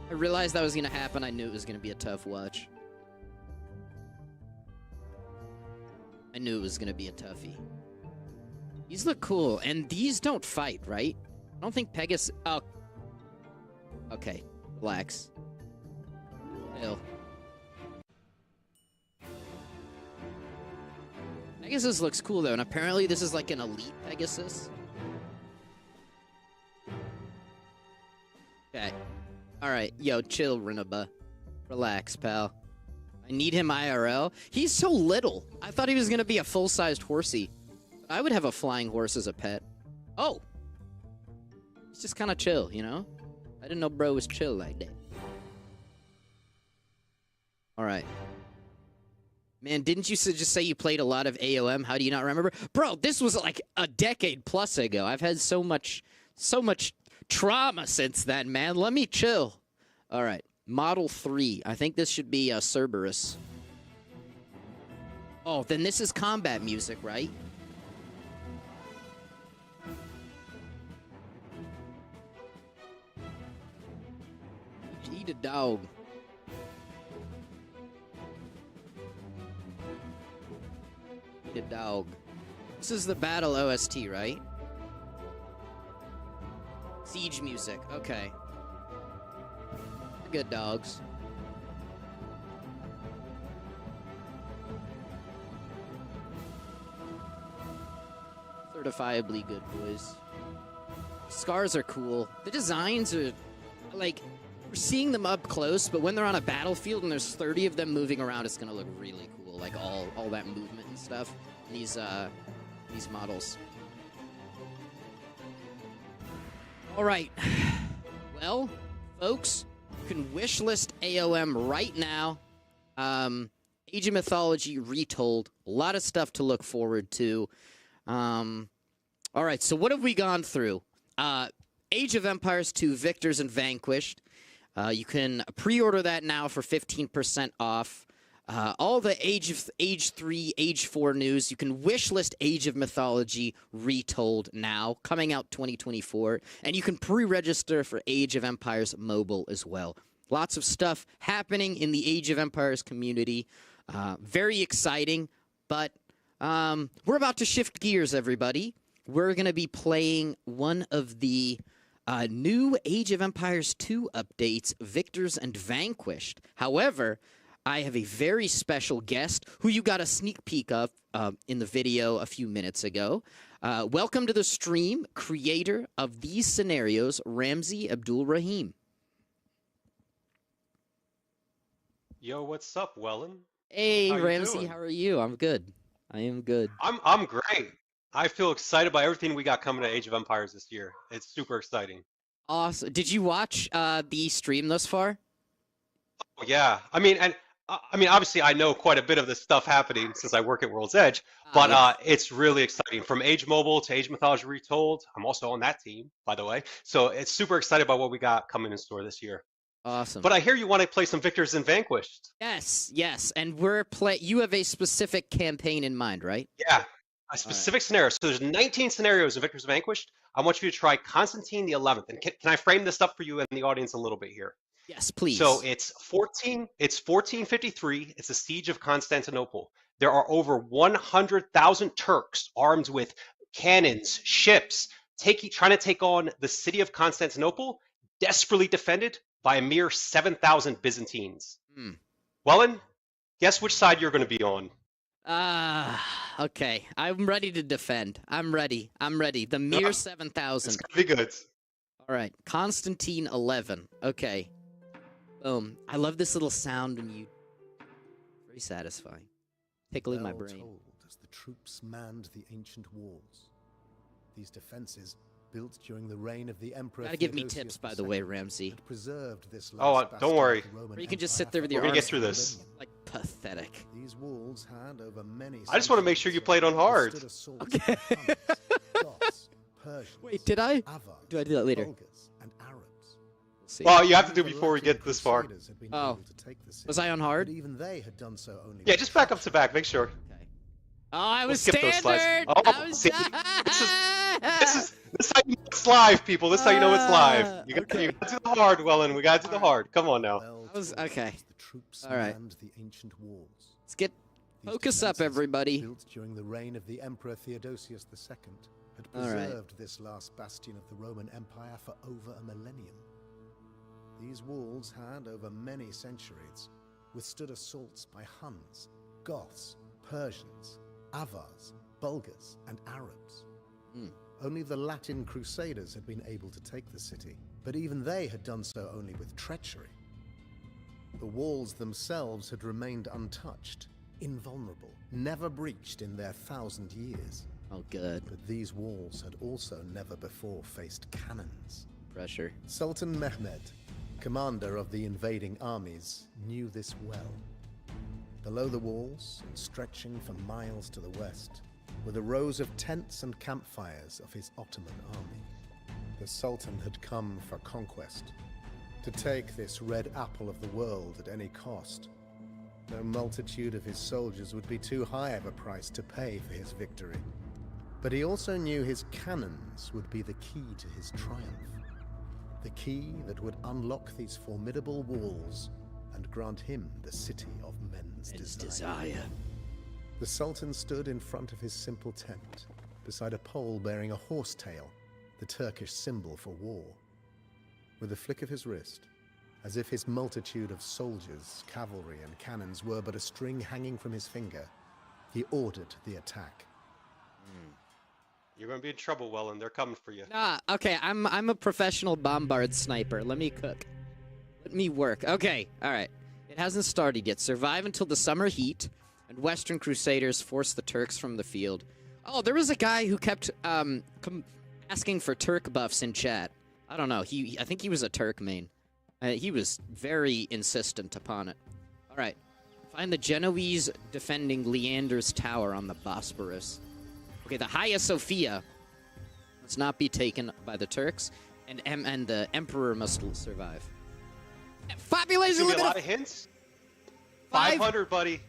I realized that was gonna happen, I knew it was gonna be a tough watch. I knew it was gonna be a toughie. These look cool, and these don't fight, right? I don't think Pegasus... Oh. Okay, relax. Chill. Pegasus looks cool, though, and apparently this is like an elite Pegasus. Okay. Alright, yo, chill, Rinaba. Relax, pal. I need him IRL. He's so little. I thought he was gonna be a full-sized horsey. I would have a flying horse as a pet. Oh! He's just kind of chill, you know? I didn't know bro was chill like that. Alright. Man, didn't you just say you played a lot of AOM? How do you not remember? Bro, this was like a decade plus ago. I've had so much trauma since then, man. Let me chill. Alright. Model 3. I think this should be Cerberus. Oh, then this is combat music, right? Eat a dog. Eat a dog. This is the battle OST, right? Siege music. Okay. Good dogs. certifiably good, boys. Scars are cool. The designs are, like, we're seeing them up close, but when they're on a battlefield and there's 30 of them moving around, it's gonna look really cool. Like all that movement and stuff. These models. All right. Well, folks, you can wishlist AOM right now. Age of Mythology Retold. A lot of stuff to look forward to. All right, so what have we gone through? Age of Empires 2 Victors and Vanquished. You can pre-order that now for 15% off. All the Age 3, Age 4 news. You can wishlist Age of Mythology Retold now, coming out 2024. And you can pre-register for Age of Empires Mobile as well. Lots of stuff happening in the Age of Empires community. Very exciting, but we're about to shift gears, everybody. We're going to be playing one of the new Age of Empires 2 updates, Victors and Vanquished. However, I have a very special guest who you got a sneak peek of in the video a few minutes ago. Welcome to the stream, creator of these scenarios, Ramsey Abdul Rahim. Yo, what's up, Wellen? Hey, Ramsey, how are you? I'm good. I am good. I'm great. I feel excited by everything we got coming to Age of Empires this year. It's super exciting. Awesome. Did you watch the stream thus far? Oh, yeah. I mean, obviously, I know quite a bit of this stuff happening since I work at World's Edge, but yes. It's really exciting. From Age Mobile to Age Mythology Retold, I'm also on that team, by the way. So it's super excited about what we got coming in store this year. Awesome. But I hear you want to play some Victors and Vanquished. Yes, yes. And you have a specific campaign in mind, right? Yeah, a specific scenario. So there's 19 scenarios of Victors Vanquished. I want you to try Constantine the 11th. And can I frame this up for you and the audience a little bit here? Yes, please. So it's 1453. It's the siege of Constantinople. There are over 100,000 Turks armed with cannons, ships, trying to take on the city of Constantinople, desperately defended by a mere 7,000 Byzantines. Wellen, guess which side you're going to be on? Okay. I'm ready to defend. I'm ready. The mere 7,000. It's going to be good. All right. Constantine 11. Okay. Boom. I love this little sound when you... Very satisfying. Tickling my brain. Told as the troops manned the ancient walls. These defenses, built during the reign of the Emperor... Gotta give me tips, by the way, Ramsey. Preserved this don't worry. Or you can just sit there with your We're arms... gonna get through this. Like, pathetic. These walls had over many... I just want to make sure you played on hard. Okay. Wait, did I? Do I do that later? Well, you have to do it before we get this far. Oh. Was I on hard? Even they had done so only... Yeah, just back up to back. Make sure. Okay. Oh, I was skip those slides. standard! Oh, see, this is how you know it's live, people. This is how you know it's live. You got to do the hard, Wellen. We got to do the hard. Come on now. Okay. All right. The ancient walls. Let's get focus up, everybody. Built during the reign of the Emperor Theodosius II, had preserved this last bastion of the Roman Empire for over a millennium. These walls had, over many centuries, withstood assaults by Huns, Goths, Persians, Avars, Bulgars, and Arabs. Only the Latin Crusaders had been able to take the city, but even they had done so only with treachery. The walls themselves had remained untouched, invulnerable, never breached in their 1,000 years. Oh, good. But these walls had also never before faced cannons. Pressure. Sultan Mehmed, commander of the invading armies, knew this well. Below the walls, and stretching for miles to the west, were the rows of tents and campfires of his Ottoman army. The Sultan had come for conquest, to take this red apple of the world at any cost. No multitude of his soldiers would be too high of a price to pay for his victory. But he also knew his cannons would be the key to his triumph. The key that would unlock these formidable walls and grant him the city of men's desire. The Sultan stood in front of his simple tent, beside a pole bearing a horse tail, the Turkish symbol for war. With a flick of his wrist, as if his multitude of soldiers, cavalry, and cannons were but a string hanging from his finger, he ordered the attack. You're gonna be in trouble, Wellen. They're coming for you. Ah, okay. I'm a professional bombard sniper. Let me cook. Let me work. Okay, all right. It hasn't started yet. Survive until the summer heat, and Western Crusaders force the Turks from the field. Oh, there was a guy who kept asking for Turk buffs in chat. I don't know. I think he was a Turk main. He was very insistent upon it. All right. Find the Genoese defending Leander's tower on the Bosporus. Okay, the Hagia Sophia must not be taken by the Turks, and the Emperor must survive. Population There's limit gonna be a lot of hints. 500, buddy.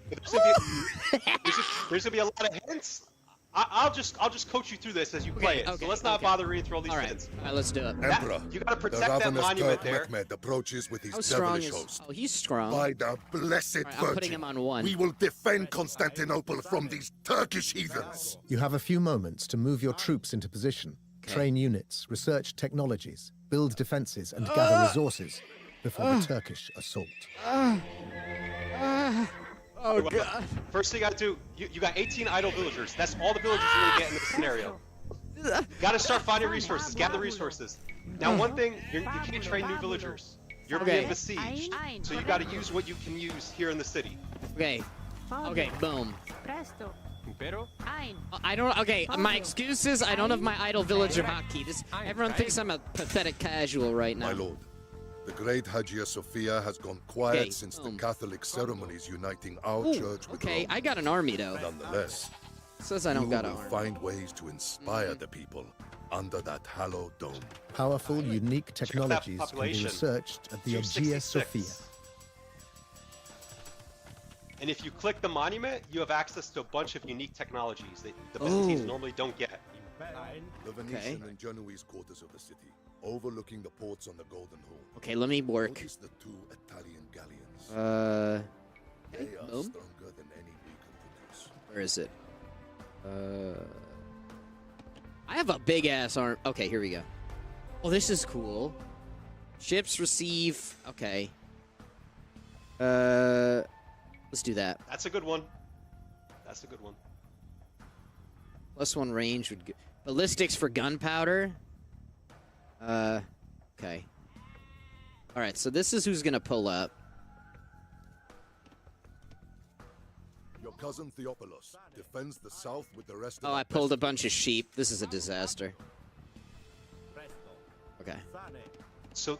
There's gonna be a lot of hints. I'll just coach you through this as you play it. So let's not bother reading through all these hints. All right, let's do it. Emperor, you gotta the protect that ravenous monument Turk there. Mehmed approaches with his How strong devilish is... host. Oh, he's strong. By the blessed All right, I'm Virgin, putting him on 1. we will defend Constantinople from these Turkish heathens. You have a few moments to move your troops into position, train units, research technologies, build defenses, and gather resources before the Turkish assault. Oh, God. First thing you gotta do, you got 18 idle villagers. That's all the villagers you're gonna get in this scenario. You gotta start finding resources, gather resources. Now, one thing, you can't train new villagers. You're being besieged, so you gotta use what you can use here in the city. Okay. Okay, boom. I don't. Okay, my excuse is I don't have my idle villager hotkey. Everyone thinks I'm a pathetic casual right now. My lord, the great Hagia Sophia has gone quiet since the Catholic ceremonies uniting our church with Okay, Rome. I got an army though. Nonetheless, Says I don't got an you will army. find ways to inspire the people under that hallowed dome. Powerful, unique technologies can be population. researched at the Hagia 266. Sophia. And if you click the monument, you have access to a bunch of unique technologies that the Byzantines normally don't get. The Venetian and Genoese quarters of the city, overlooking the ports on the Golden Horn. Okay, let me work. Notice the 2 Italian galleons. They are boom. stronger than any we can produce. Where is it? I have a big ass arm. Okay, here we go. Oh, this is cool. Ships receive. Okay. Let's do that. That's a good one. That's a good one. +1 range would. Ballistics for gunpowder. Okay. All right, so this is who's gonna pull up. Your cousin Theopolos defends the south with the rest of Oh, I pulled a bunch of sheep. This is a disaster. Okay. So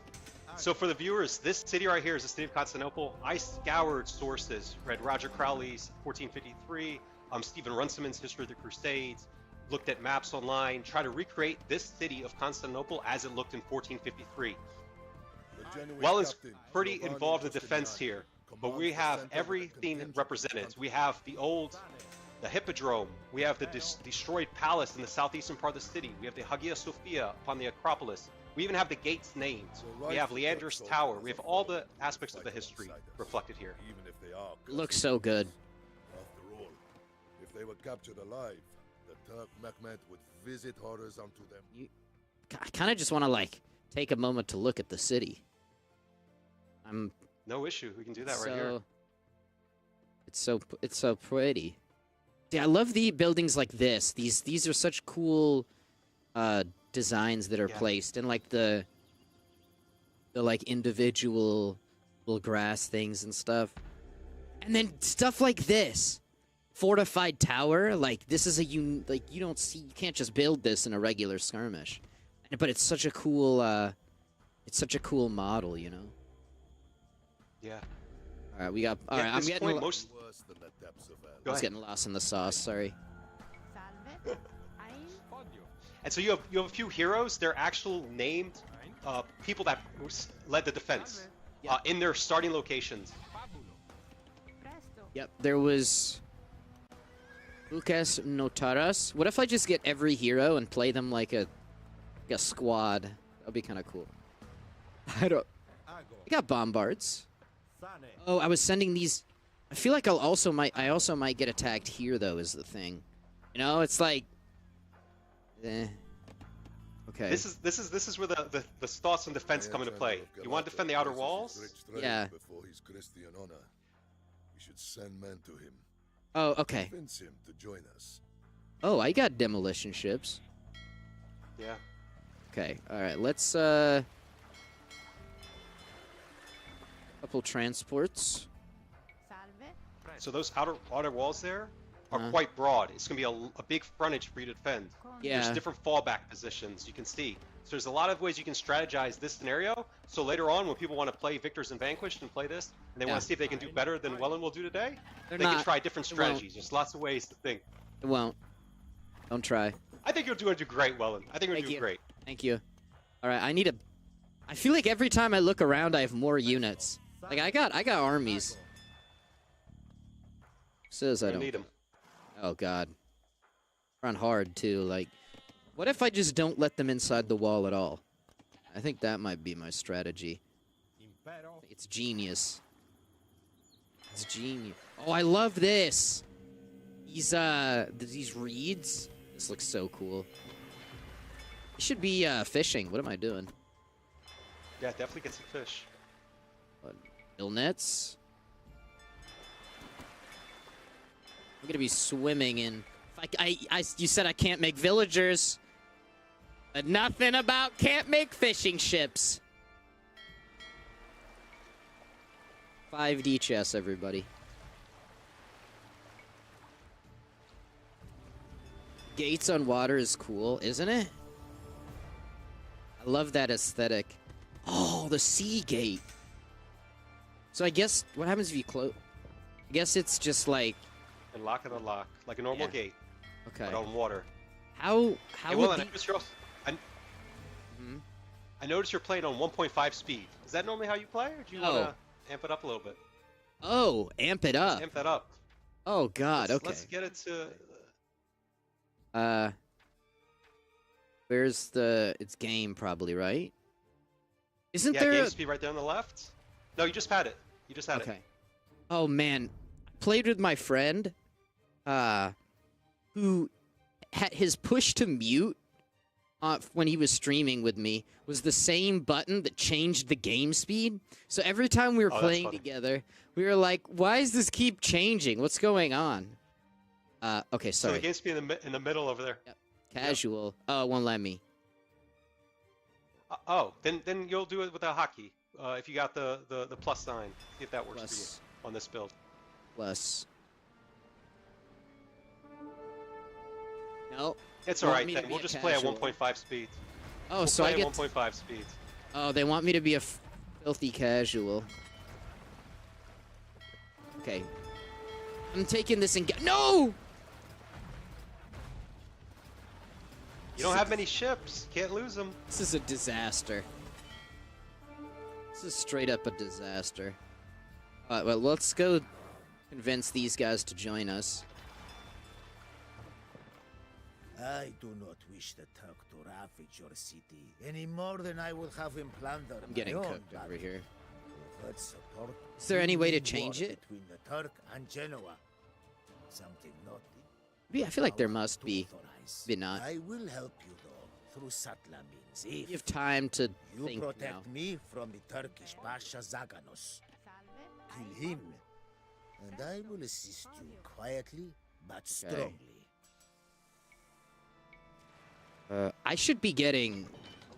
for the viewers, this city right here is the city of Constantinople. I scoured sources, read Roger Crowley's 1453, Stephen Runciman's History of the Crusades, looked at maps online, tried to recreate this city of Constantinople as it looked in 1453. Welland's pretty involved in defense here, but we have everything represented. We have the Hippodrome, we have the destroyed palace in the southeastern part of the city, we have the Hagia Sophia upon the Acropolis, we even have the gates named, we have Leander's Tower, we have all the aspects of the history reflected here. Looks so good. After all, if they were captured alive, the Turk Mehmed would visit horrors unto them. I kind of just want to like take a moment to look at the city. No issue, we can do that right here. It's so pretty. Yeah, I love the buildings like this. These are such cool designs that are placed, and like the like individual little grass things and stuff. And then stuff like this. Fortified tower, like this is you can't just build this in a regular skirmish. But it's such a cool model, you know. Yeah. All right, we got. All right, I'm getting. I was getting lost in the sauce. Sorry. And so you have a few heroes. They're actual named people that led the defense in their starting locations. Yep, there was Lucas Notaras. What if I just get every hero and play them like a squad? That'd be kind of cool. I got bombards. Oh, I was sending these. I feel like I also might get attacked here though. Is the thing, you know? It's like, okay. This is where the thoughts on defense come into play. You want to defend the outer walls? Yeah. Before his Christian honor, we should send men to him. Oh, okay. Convince him to join us. Oh, I got demolition ships. Yeah. Okay, alright, let's, couple transports. So those outer walls there are quite broad. It's going to be a big frontage for you to defend. Yeah. There's different fallback positions you can see. So there's a lot of ways you can strategize this scenario. So later on, when people want to play Victors and Vanquished and play this, and they want to see if they can do better than Wellen will do today, they can try different strategies. There's lots of ways to think. It won't. Don't try. I think you're going to do great, Wellen. I think you're going to do great. Thank you. Alright, I feel like every time I look around, I have more units. Like, I got armies. Says I don't need them. Oh, God. Run hard, too. Like, what if I just don't let them inside the wall at all? I think that might be my strategy. It's genius. It's genius. Oh, I love this! These reeds. This looks so cool. You should be, fishing. What am I doing? Yeah, definitely get some fish. What? Gill nets? I'm gonna be swimming in... you said I can't make villagers. But nothing about can't make fishing ships. 5D chess, everybody. Gates on water is cool, isn't it? I love that aesthetic. Oh, the sea gate. So I guess, what happens if you close... I guess it's just like... And lock and unlock, like a normal gate. Okay. But on water. How hey, would well, I noticed you're playing on 1.5 speed. Is that normally how you play, or do you want to amp it up a little bit? Oh, amp it up. Amp that up. Oh, God, okay. Let's get it to... Where's the... It's game, probably, right? Isn't yeah, there game speed right there on the left? No, you just had it. You just had it. Oh, man. I played with my friend, who had his push to mute when he was streaming with me was the same button that changed the game speed. So every time we were playing together, we were like, why does this keep changing? What's going on? Okay, sorry. So the game speed in the middle over there. Yep. Casual. Oh, it won't let me. Then you'll do it with a hotkey. If you got the plus sign. See if that works for you on this build. Plus. No. It's alright then. We'll just play at 1.5 speed. Oh, so I get 1.5 speed. Oh, they want me to be a filthy casual. Okay. I'm taking this and no! You don't have many ships. Can't lose them. This is a disaster. This is straight up a disaster. Alright, well, let's go convince these guys to join us. I do not wish the Turk to ravage your city any more than I would have him plunder. I'm getting cooked over here. Support Is there any way to change it? Between the Turk and Genoa. Something naughty. Yeah, I feel like there must be. Maybe not. I will help you though through subtler means. If you have time to you think protect now. me from the Turkish Pasha Zaganos. Kill him, and I will assist you quietly but strongly. I should be getting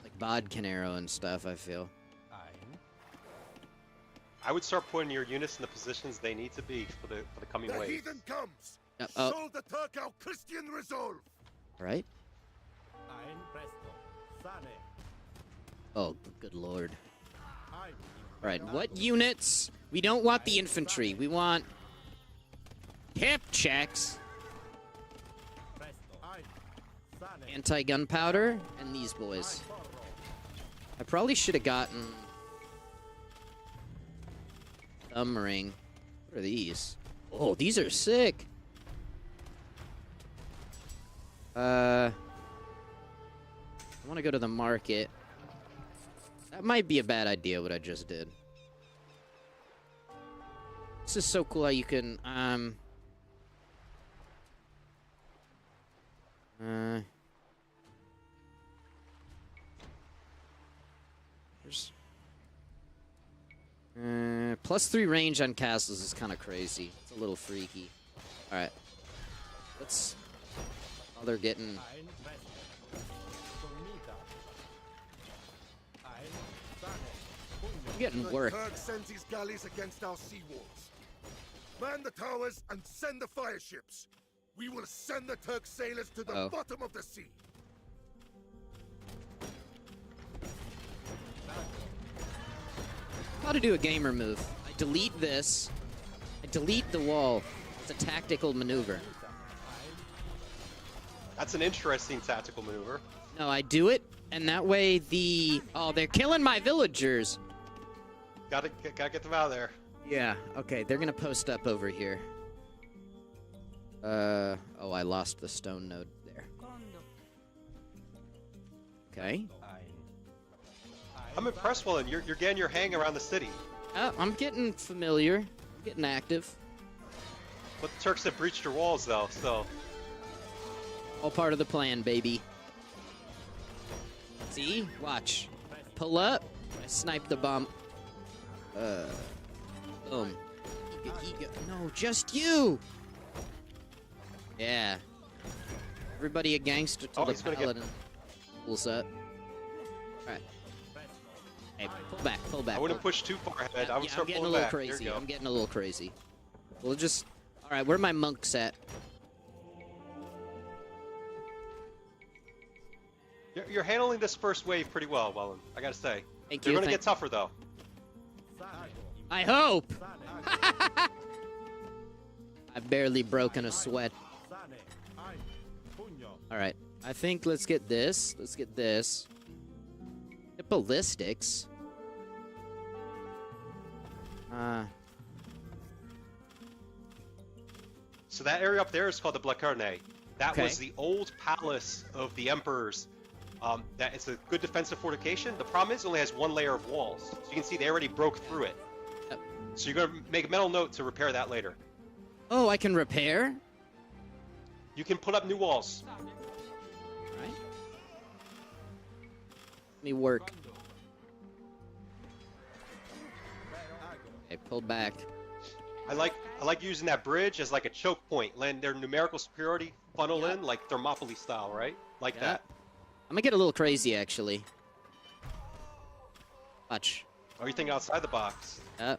like Bodcanero and stuff, I feel. I would start putting your units in the positions they need to be for the coming wave. The heathen comes! Oh. Show the Turk our Christian resolve! Right? Oh, good lord. Alright, what units? We don't want the infantry. We want hip checks. Anti-gunpowder, and these boys. I probably should have gotten thumb ring. What are these? Oh, these are sick. I want to go to the market. That might be a bad idea, what I just did. This is so cool how you can, +3 range on castles is kind of crazy. It's a little freaky. Alright. Let's... Oh, they're getting... getting The worked. Turk sends his galleys against our sea walls. Man the towers and send the fire ships. We will send the Turk sailors to the bottom of the sea. How to do a gamer move. I delete this. I delete the wall. It's a tactical maneuver. That's an interesting tactical maneuver. No, I do it, and that way they're killing my villagers. Gotta get them out of there. Yeah, okay, they're gonna post up over here. Oh, I lost the stone node there. Okay. I'm impressed, Willen. You're getting your hang around the city. I'm getting familiar. I'm getting active. But the Turks have breached your walls, though, so... All part of the plan, baby. See? Watch. Pull up. I snipe the bomb. Boom. No, just you! Yeah. Everybody a gangster till the paladin pulls up. Alright. Hey, pull back, pull back. I wouldn't push too far ahead. I would start I'm getting a pulling little back. crazy. There you go. I'm getting a little crazy. We'll just... Alright, where are my monks at? You're handling this first wave pretty well, Willen. I gotta say. Thank They're you. gonna get tougher, though. I hope! I've barely broken a sweat. Alright, I think let's get this. Let's get this. Get ballistics. So that area up there is called the Blackerne. That Okay. was the old palace of the emperors. That it's a good defensive fortification. The problem is it only has one layer of walls. So you can see they already broke through it. So you're gonna make a mental note to repair that later. Oh, I can repair? You can put up new walls. Right. Let me work. Okay, pull back. I like using that bridge as like a choke point, letting their numerical superiority funnel in like Thermopylae style, right? Like that. I'm gonna get a little crazy, actually. Watch. Or you think outside the box? Yep.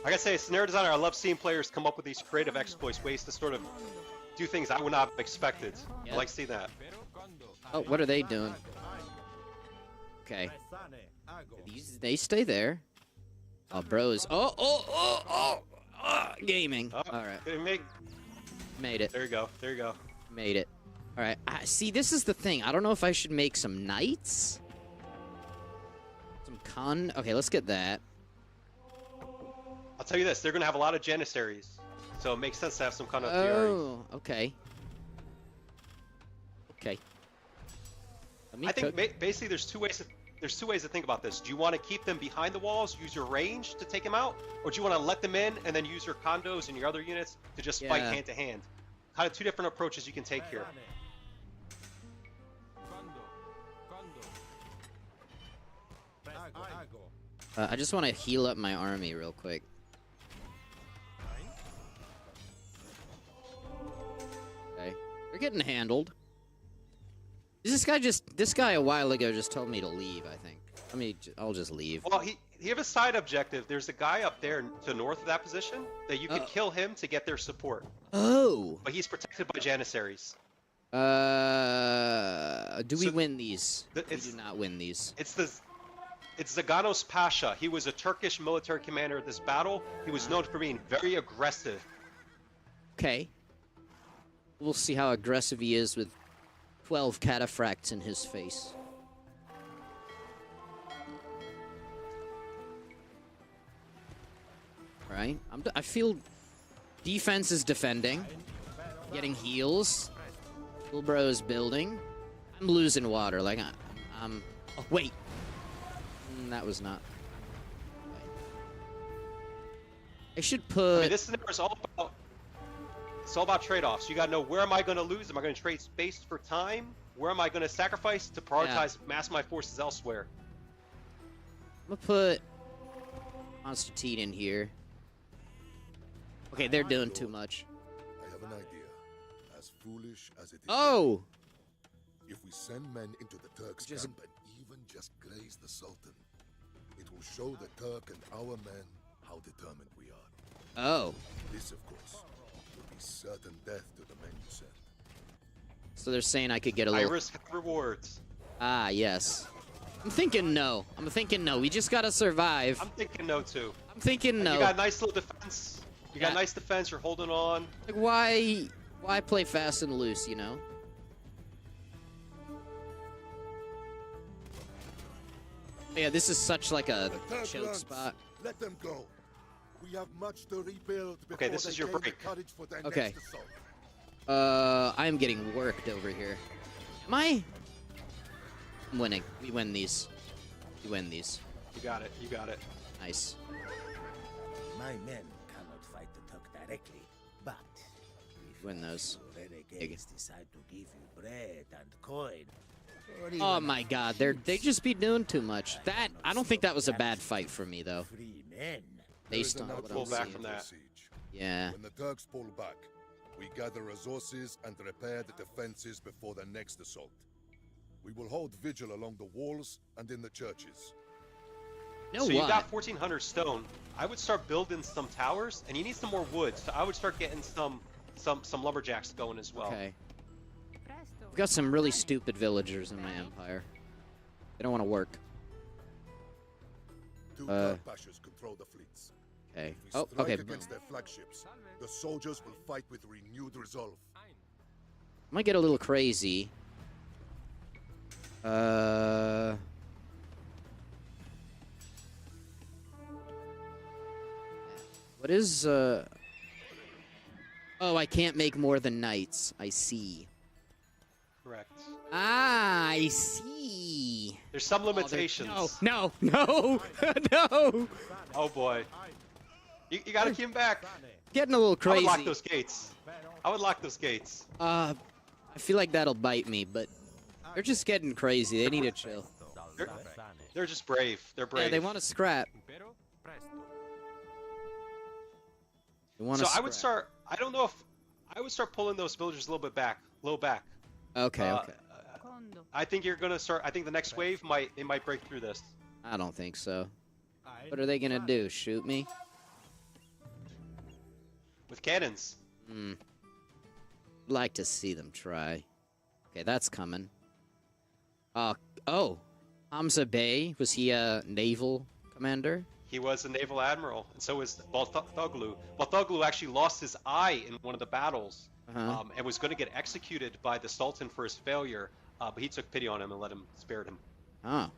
I gotta say, as a scenario designer, I love seeing players come up with these creative exploits, ways to sort of do things I would not have expected. I like seeing that. Oh, what are they doing? Okay. They stay there. Oh, bros. Gaming. Oh, all right. Made it. There you go. There you go. Made it. All right. See, this is the thing. I don't know if I should make some knights. Okay, let's get that. I'll tell you this: they're gonna have a lot of Janissaries, so it makes sense to have some kind of theory. Oh, okay. Okay. I think basically there's two ways to think about this. Do you want to keep them behind the walls, use your range to take them out, or do you want to let them in and then use your condos and your other units to just fight hand to hand? Kind of two different approaches you can take here. I just want to heal up my army real quick. Okay, they're getting handled. This guy a while ago just told me to leave, I think. I'll just leave. Well, he have a side objective. There's a guy up there to the north of that position that you can kill him to get their support. Oh. But he's protected by Janissaries. Do we win these? We do not win these. It's Zaganos Pasha. He was a Turkish military commander at this battle. He was known for being very aggressive. Okay. We'll see how aggressive he is with 12 cataphracts in his face. Alright. I feel defense is defending. Getting heals. Little bro is building. I'm losing water. Like, I'm... Oh, wait. That was not... I should put... I mean, this scenario is all about trade-offs. You gotta know, where am I gonna lose? Am I gonna trade space for time? Where am I gonna sacrifice to prioritize mass my forces elsewhere? I'm gonna put Constantine in here. Okay, they're doing too much. I have an idea. as foolish as it is. Oh! If we send men into the Turks' camp and even just glaze the Sultan, it will show the Turk and our men how determined we are. Oh. This, of course, will be certain death to the men you send. So they're saying I could get a High little... risk rewards. Ah, yes. I'm thinking no. We just gotta survive. I'm thinking no, too. I'm thinking no. You got a nice little defense. You got nice defense. You're holding on. Like, why play fast and loose, you know? Yeah, this is such like a choke spot. Let them go. We have much to rebuild before Okay, this is your break. Okay. I am getting worked over here. Am I? I'm winning. We win these. We win these. You got it. You got it. Nice. My men cannot fight the Turk directly, but if win those. renegades decide to give you bread and coin. Oh my God, they just be doing too much. That I don't think that was a bad fight for me though. Based on what I'm back seeing. from that. Yeah. When the Turks pull back, we gather resources and repair the defenses before the next assault. We will hold vigil along the walls and in the churches. So you got 1,400 stone. I would start building some towers, and you need some more wood. So I would start getting some lumberjacks going as well. Okay. I've got some really stupid villagers in my empire. They don't want to work. Two Turk pashas control the fleets. Okay. If we Oh, strike okay. against their flagships, the soldiers will fight with renewed resolve. Might get a little crazy. What is, Oh, I can't make more than knights. I see. Correct. Ah, I see. There's some limitations. No. No. Oh boy. You gotta keep him back. Getting a little crazy. I would lock those gates. I feel like that'll bite me, but they're just getting crazy. They need to chill. They're just brave. They're brave. Yeah, they want to scrap. So I would start. I don't know if I would start pulling those villagers a little bit back, Okay. I think you're gonna start. I think the next wave they might break through this. I don't think so. What are they gonna do? Shoot me? With cannons. Like to see them try. Okay, that's coming. Oh, Hamza Bey, was he a naval commander? He was a naval admiral, and so was Baltoglu. Baltoglu actually lost his eye in one of the battles, and was going to get executed by the Sultan for his failure, but he took pity on him and spared him. Oh.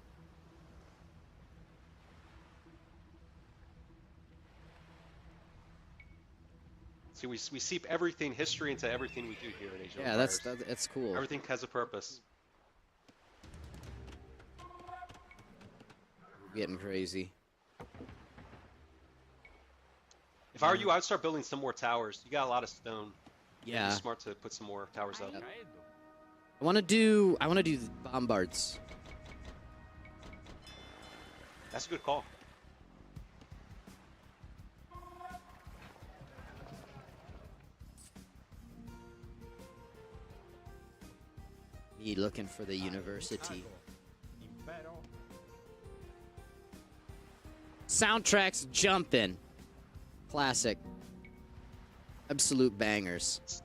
See, we seep everything, history, into everything we do here at Age of Yeah, Empires. that's cool. Everything has a purpose. Getting crazy. If I were you, I'd start building some more towers. You got a lot of stone. Yeah. It'd be smart to put some more towers up. I want to do the bombards. That's a good call. Me looking for the university. Soundtracks jumping. Classic. Absolute bangers.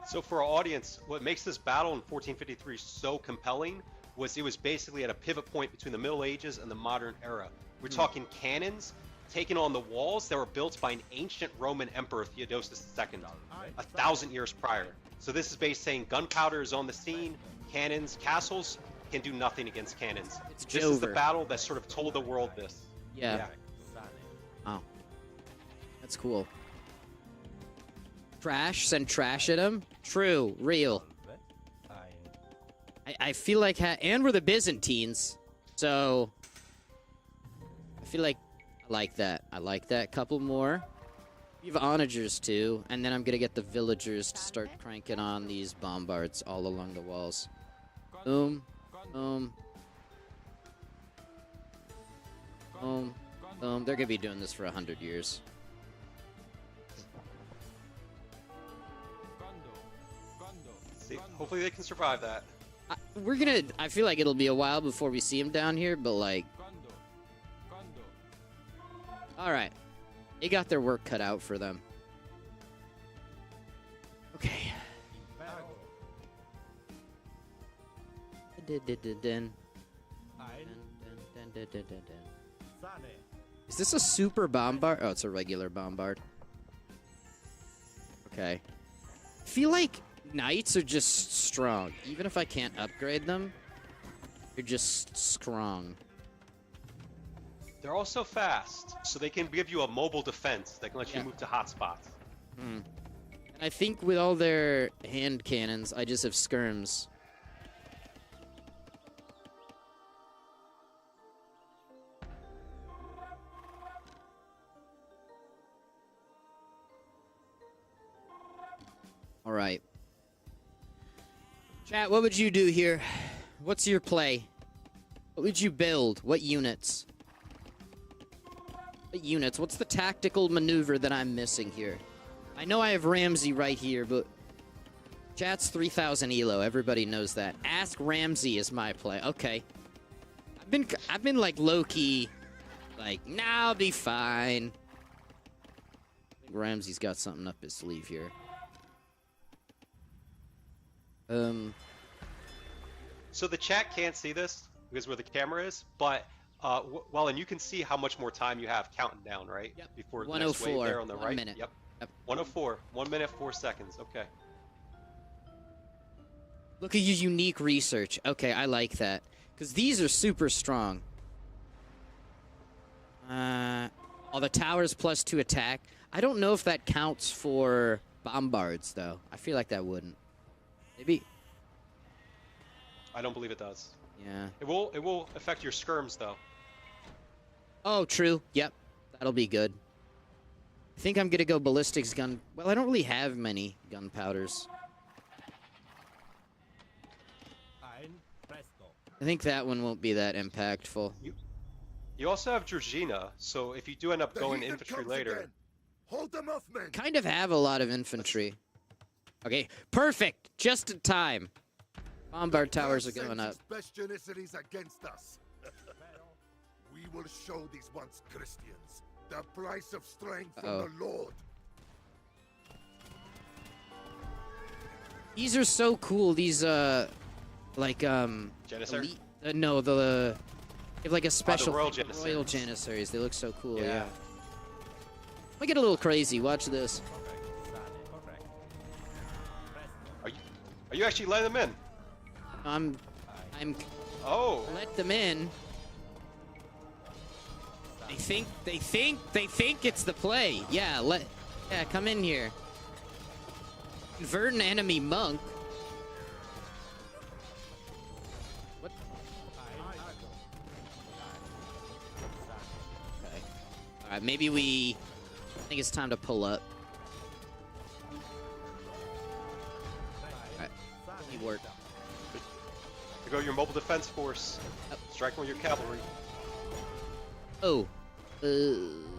So for our audience, what makes this battle in 1453 so compelling was it was basically at a pivot point between the Middle Ages and the modern era. We're talking cannons taken on the walls that were built by an ancient Roman emperor, Theodosius II, 1,000 years prior. So this is basically saying gunpowder is on the scene, cannons, castles can do nothing against cannons. This is the battle that sort of told the world this. Yeah. Oh. That's cool. Trash? Send trash at him? True. Real. I feel like... and we're the Byzantines. So... I feel like... I like that. I like that. Couple more. We have onagers too. And then I'm gonna get the villagers to start cranking on these bombards all along the walls. Boom. Boom. Boom. Boom. They're gonna be doing this for 100 years. See, hopefully they can survive that. I feel like it'll be a while before we see him down here, but like... Alright. They got their work cut out for them. Okay. Is this a super bombard? Oh, it's a regular bombard. Okay. I feel like knights are just strong. Even if I can't upgrade them, they're just strong. They're also fast, so they can give you a mobile defense that can let you move to hotspots. And I think with all their hand cannons, I just have skirms. All right. Chat, what would you do here? What's your play? What would you build? What units? What units? What's the tactical maneuver that I'm missing here? I know I have Ramsey right here, but chat's 3,000 elo. Everybody knows that. Ask Ramsey is my play. Okay. I've been like low-key, like, nah, I'll be fine. I think Ramsey's got something up his sleeve here. So the chat can't see this because where the camera is, but well, and you can see how much more time you have counting down, right? Yep. Before the next wave there on the 1 right. minute. Yep. 104. 1 minute 4 seconds. Okay. Look at your unique research. Okay, I like that. Because these are super strong. All the towers +2 attack. I don't know if that counts for bombards, though. I feel like that wouldn't. Maybe. I don't believe it does. Yeah. It will affect your skirms though. Oh, true. Yep. That'll be good. I think I'm gonna go ballistics gun. Well, I don't really have many gunpowders. I think that one won't be that impactful. You also have Georgina, so if you do end up going infantry later. Hold them off, men. Kind of have a lot of infantry. Okay, perfect. Just in time. Bombard towers are going up. Best Janissaries against us. We will show these once Christians the price of strength from the Lord. These are so cool. These Janissary? No, they have like a special Royal Janissaries. They look so cool. Yeah. We get a little crazy. Watch this. Are you actually letting them in? I'm Oh. Let them in. They think it's the play. Yeah, come in here. Convert an enemy monk. What? Okay. Alright, maybe I think it's time to pull up. Alright. He worked. To go your mobile defense force. Strike with your cavalry. Oh. I'm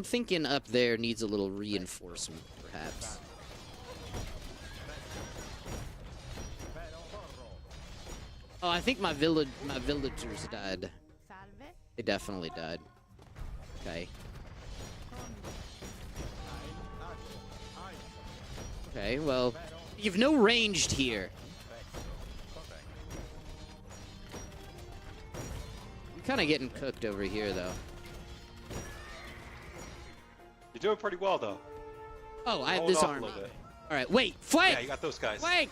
thinking up there needs a little reinforcement, perhaps. Oh, I think my villagers died. They definitely died. Okay. Okay, well, you've no ranged here. I'm kind of getting cooked over here, though. You're doing pretty well, though. Oh, I have Hold this off a army. little bit. All right, wait, flank! Yeah, you got those guys. Flank!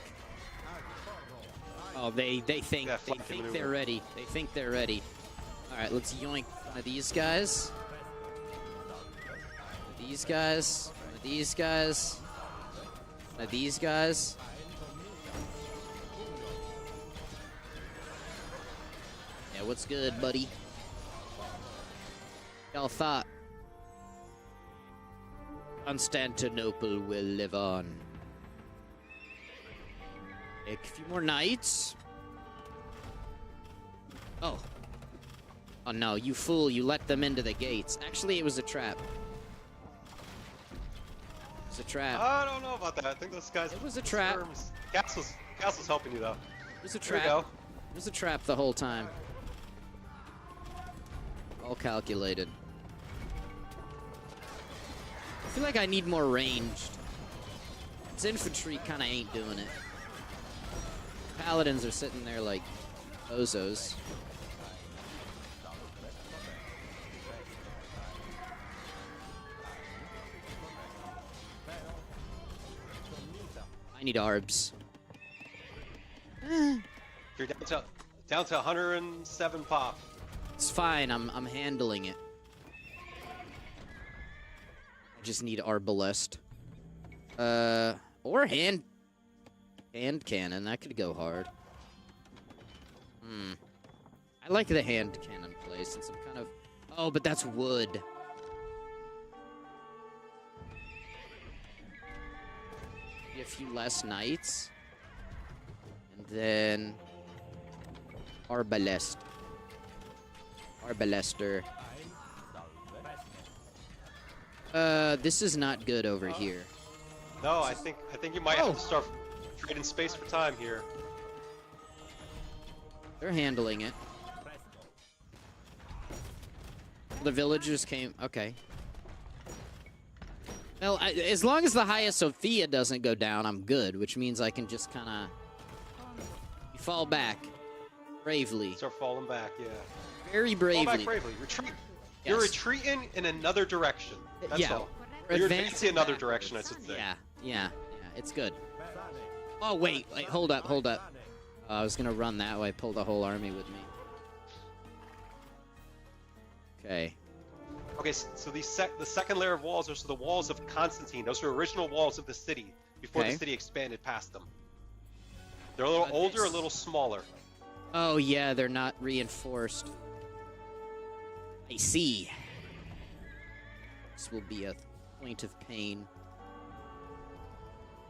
Oh, they think they're ready. They think they're ready. All right, let's yoink one of these guys. One of these guys. One of these guys. One of these guys. Yeah, what's good, buddy? Y'all thought Constantinople will live on. A few more knights. Oh. Oh no, you fool, you let them into the gates. Actually, it was a trap. It's a trap. I don't know about that. I think those guys. It was a trap. Castle's helping you though. It was a There we trap. go. It was a trap the whole time. All calculated. I feel like I need more ranged. This infantry kind of ain't doing it. Paladins are sitting there like bozos. I need arbs. You're down to 107 pop. It's fine. I'm handling it. I just need arbalest. Or hand cannon. That could go hard. I like the hand cannon play since I'm kind of. Oh, but that's wood. A few less knights. And then arbalest. Arbalester. This is not good over here. No, I think you might have to start trading space for time here. They're handling it. The villagers came. Okay. Well, as long as the Hagia Sophia doesn't go down, I'm good, which means I can just kind of fall back bravely. Start falling back, yeah. Very bravely. Fall back bravely. Retreat. Yes. You're retreating in another direction. That's Yeah. all. We're You're advancing advancing another backwards. direction, I should say. Yeah, it's good. Oh, wait, hold up. I was gonna run that way, pull the whole army with me. Okay. Okay, so the second layer of walls, those are the walls of Constantine. Those are original walls of the city before the city expanded past them. They're a little older, a little smaller. Oh, yeah, they're not reinforced. I see. This will be a point of pain.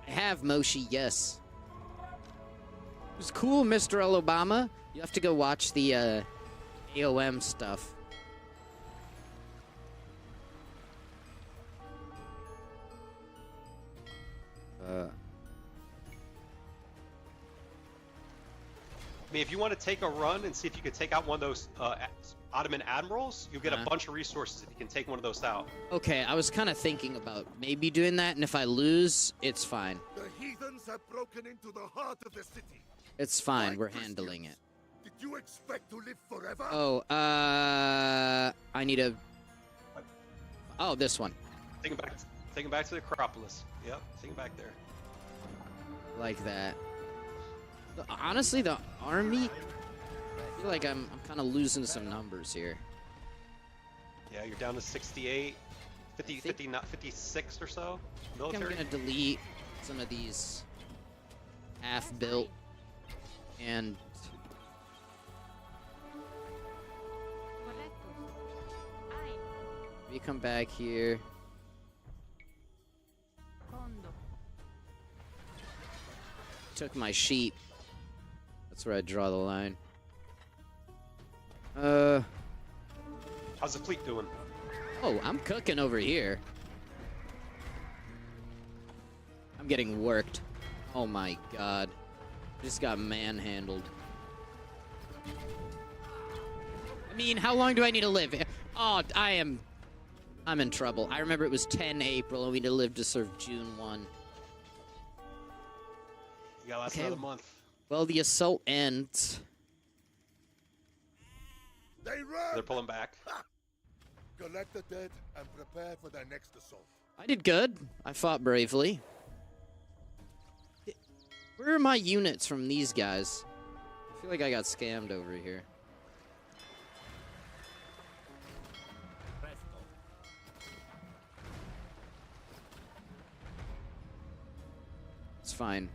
I have Moshi, yes. It was cool, Mr. Obama. You have to go watch the AOM stuff. I mean, if you want to take a run and see if you could take out one of those Ottoman admirals, you'll get a bunch of resources if you can take one of those out. Okay, I was kind of thinking about maybe doing that, and if I lose, it's fine. The heathens have broken into the heart of the city. It's fine, we're handling it. Did you expect to live forever? Oh, I need a... Oh, this one. Take him back to the Acropolis. Yep, take him back there. Like that. Honestly, the army... I feel like I'm kind of losing some numbers here. Yeah, you're down to 68, 50, not 56 or so. I Military. think I'm gonna delete some of these half-built and... We come back here. Took my sheep. That's where I draw the line. How's the fleet doing? Oh, I'm cooking over here. I'm getting worked. Oh my god. Just got manhandled. I mean, how long do I need to live? Oh, I'm in trouble. I remember it was 10 April and we need to live to serve June 1. You got last another month. Well, the assault ends. They're pulling back. Collect the dead and prepare for their next assault. I did good. I fought bravely. Where are my units from these guys? I feel like I got scammed over here. It's fine.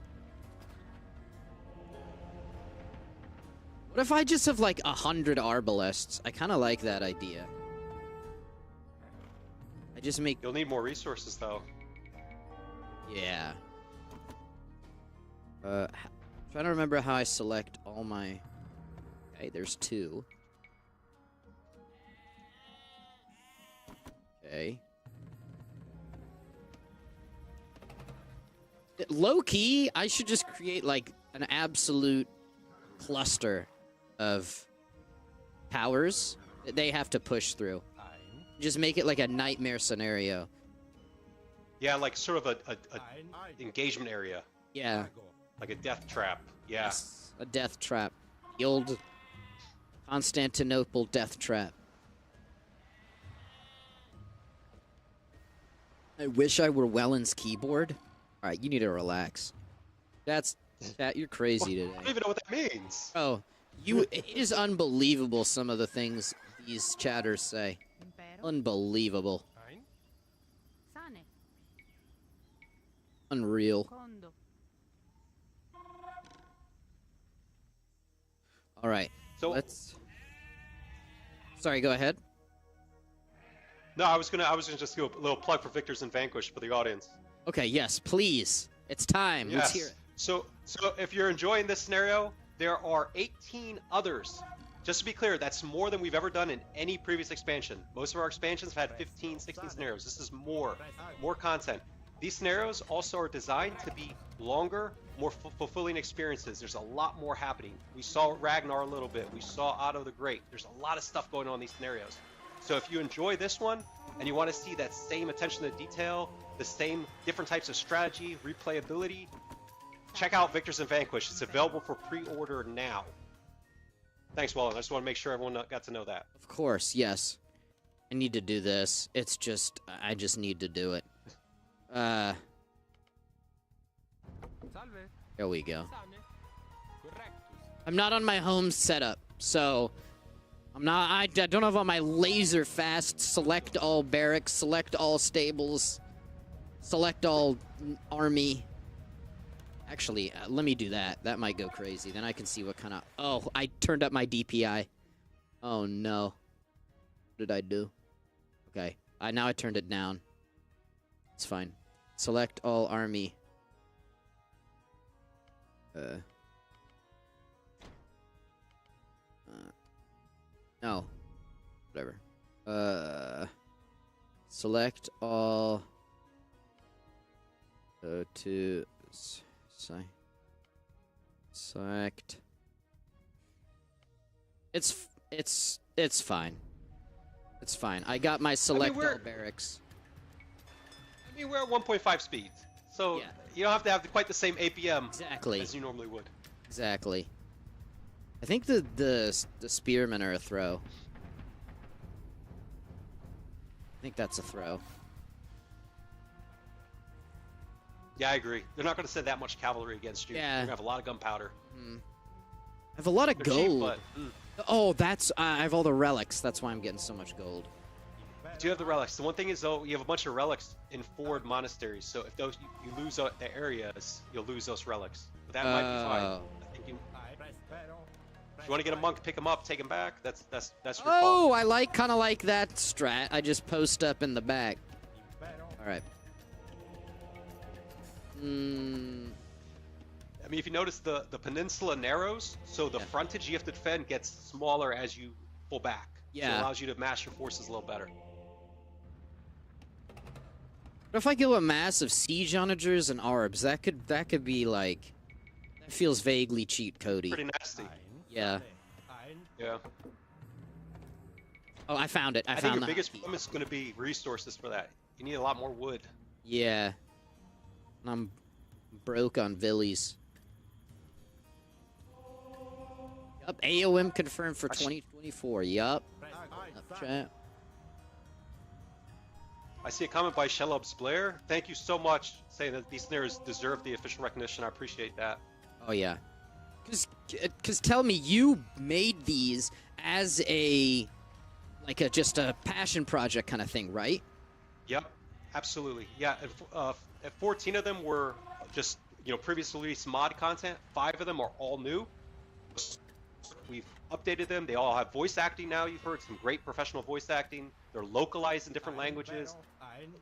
What if I just have like 100 arbalests? I kind of like that idea. I just make... You'll need more resources though. Yeah. Trying to remember how I select all my... Okay, there's 2. Okay. Low key, I should just create like an absolute cluster of towers that they have to push through. Just make it like a nightmare scenario. Yeah, like sort of a engagement area. Yeah. Like a death trap. Yeah. Yes, a death trap. The old Constantinople death trap. I wish I were Welland's keyboard. All right, you need to relax. You're crazy today. I don't even know what that means. Oh, it is unbelievable some of the things these chatters say. Unbelievable. Unreal. All right. So let's. Sorry, go ahead. No, I was gonna just do a little plug for Victors and Vanquish for the audience. Okay. Yes, please. It's time. Yes. Let's hear it. So if you're enjoying this scenario, there are 18 others. Just to be clear, that's more than we've ever done in any previous expansion. Most of our expansions have had 15, 16 scenarios. This is more content. These scenarios also are designed to be longer, more fulfilling experiences. There's a lot more happening. We saw Ragnar a little bit. We saw Otto the Great. There's a lot of stuff going on in these scenarios. So if you enjoy this one and you want to see that same attention to detail, the same different types of strategy, replayability, check out Victors and Vanquish. It's available for pre-order now. Thanks, Wallen. I just want to make sure everyone got to know that. Of course, yes. I need to do this. It's just, I just need to do it. There we go. I'm not on my home setup, so I don't have on my laser fast select all barracks, select all stables, select all army. Actually, let me do that. That might go crazy. Then I can see what kind of... Oh, I turned up my DPI. Oh, no. What did I do? Okay. Now I turned it down. It's fine. Select all army. No. Whatever. Select all... to... Select. It's fine. It's fine. I got my select all barracks. I mean, we're at 1.5 speed, so you don't have to have quite the same APM exactly as you normally would. Exactly. I think the spearmen are a throw. I think that's a throw. Yeah, I agree. They're not going to send that much cavalry against you. Yeah. You're going to have a lot of gunpowder. I have a lot of gold. Cheap, but, Oh, that's... I have all the relics. That's why I'm getting so much gold. You do have the relics. The one thing is, though, you have a bunch of relics in forward monasteries, so if those you lose the areas, you'll lose those relics. But that might be fine. I think if you want to get a monk, pick him up, take him back. That's your call. Oh, I kind of like that strat. I just post up in the back. All right. I mean, if you notice, the peninsula narrows, so the frontage you have to defend gets smaller as you pull back. Yeah. So it allows you to mass your forces a little better. What if I go a mass of siege onagers and arbs? That could be like... That feels vaguely cheat codey. Pretty nasty. Yeah. Yeah. Oh, I found it. I think found your the... biggest problem is going to be resources for that. You need a lot more wood. Yeah. I'm broke on villies. Yup, AOM confirmed for 2024. Yup. Chat. I see a comment by Shelobs Blair. Thank you so much, saying that these scenarios deserve the official recognition. I appreciate that. Oh yeah. Cause tell me, you made these as just a passion project kind of thing, right? Yep, absolutely. Yeah, and 14 of them were just previously released mod content. 5 of them are all new. We've updated them. They all have voice acting now. You've heard some great professional voice acting. They're localized in different languages.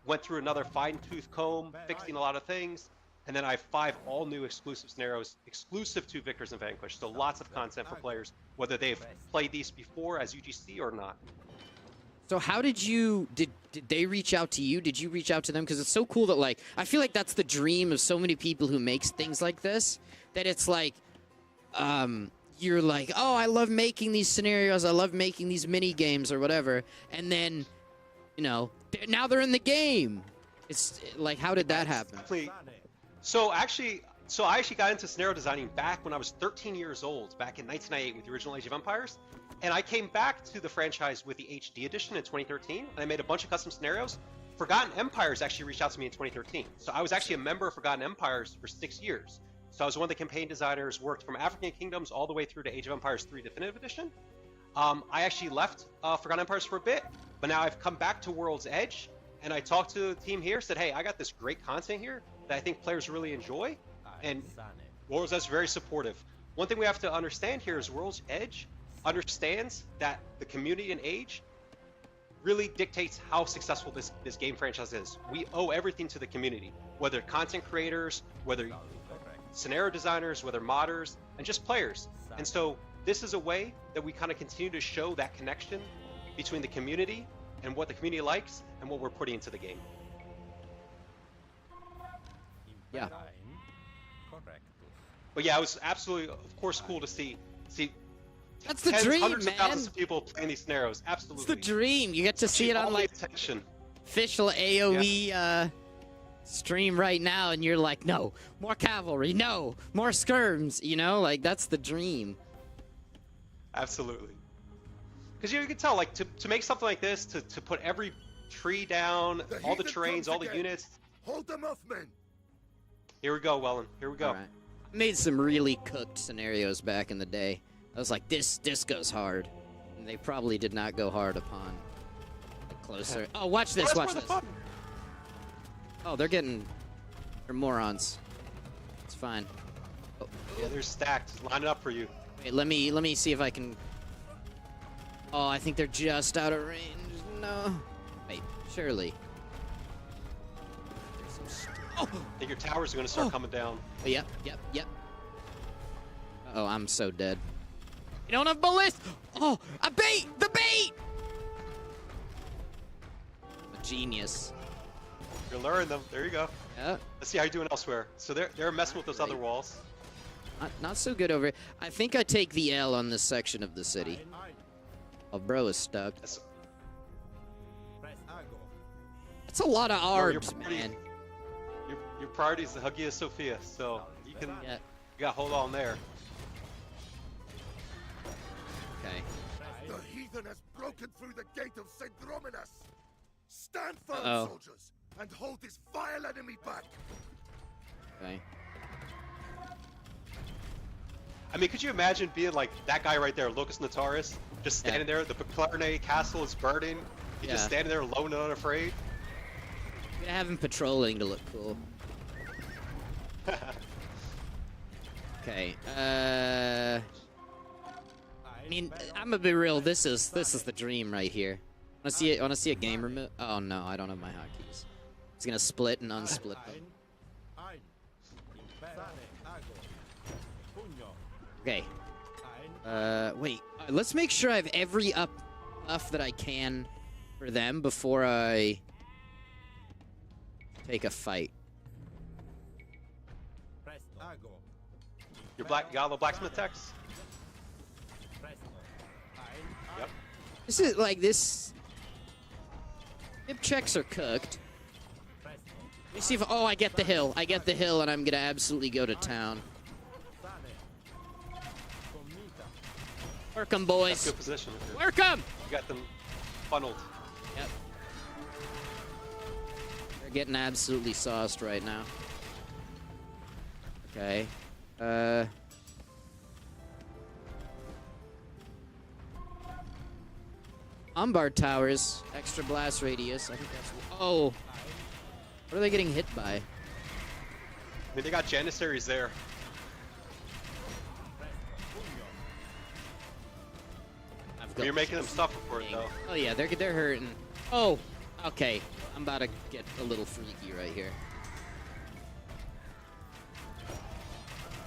Went through another fine-tooth comb, fixing a lot of things. And then I have 5 all-new exclusive scenarios, exclusive to Victors and Vanquish. So lots of content for players, whether they've played these before as UGC or not. So how did they reach out to you? Did you reach out to them? Because it's so cool that, like, I feel like that's the dream of so many people who makes things like this, that it's like, you're like, oh, I love making these scenarios, I love making these mini games or whatever, and then, you know, now they're in the game. It's like, how did that happen? So I actually got into scenario designing back when I was 13 years old, back in 1998 with the original Age of Empires. And I came back to the franchise with the HD edition in 2013, and I made a bunch of custom scenarios. Forgotten Empires actually reached out to me in 2013. So I was actually a member of Forgotten Empires for 6 years. So I was one of the campaign designers, worked from African Kingdoms all the way through to Age of Empires 3 Definitive Edition. I actually left Forgotten Empires for a bit, but now I've come back to World's Edge, and I talked to the team here, said, hey, I got this great content here that I think players really enjoy, and World's Edge is very supportive. One thing we have to understand here is World's Edge understands that the community in Age really dictates how successful this game franchise is. We owe everything to the community, whether content creators, whether scenario designers, whether modders, and just players. And so this is a way that we kind of continue to show that connection between the community and what the community likes and what we're putting into the game. Yeah. But yeah, it was absolutely, of course, cool to see that's the tens, dream, hundreds man. of thousands of people playing these scenarios. Absolutely. It's the dream. You get to see it on, like, attention. official AoE stream right now, and you're like, no, more cavalry, no, more skirms, you know? Like, that's the dream. Absolutely. Because you can tell, like, to make something like this, to put every tree down, all the terrains, all the units. Hold them off, men. Here we go, Wellen. Here we go. Right. I made some really cooked scenarios back in the day. I was like, this goes hard. And they probably did not go hard upon the closer. Oh, watch this, watch this. Oh, they're morons. It's fine. Oh. Yeah, they're stacked. Just line it up for you. Wait, let me see if I can. Oh, I think they're just out of range. No. Wait, surely. I think your towers are going to start coming down. Oh, yep. Oh, I'm so dead. You don't have bullets! Oh, a bait! The bait! A genius. You're luring them. There you go. Yeah. Let's see how you're doing elsewhere. So they're messing with those other walls. Not so good over here. I think I take the L on this section of the city. Oh, bro is stuck. That's a lot of arbs, man. Your priority is the Hagia Sophia, so you can you got hold on there. Okay. The heathen has broken through the gate of St. Drominus. Stand firm, soldiers, and hold this vile enemy back. Okay. I mean, could you imagine being like that guy right there, Locus Notaris, just standing there, the Clarnay castle is burning, he's just standing there alone and unafraid? I'm gonna have him patrolling to look cool. Okay, I mean, I'm gonna be real. This is the dream right here. Wanna see a game remote? Oh no, I don't have my hotkeys. It's gonna split and unsplit them. Okay. Wait. Let's make sure I have every buff that I can for them before I take a fight. Your Gallo blacksmith techs? Yep. This is like this. Hip checks are cooked. Let me see if I get the hill. I get the hill, and I'm gonna absolutely go to town. Work 'em, boys. That's good position. Work 'em. You got them funneled. Yep. They're getting absolutely sauced right now. Okay. Lombard towers, extra blast radius. I think that's. Oh, what are they getting hit by? I mean, they got Janissaries there. You're making them suffer for it, though. Oh yeah, they're hurting. Oh, okay. I'm about to get a little freaky right here.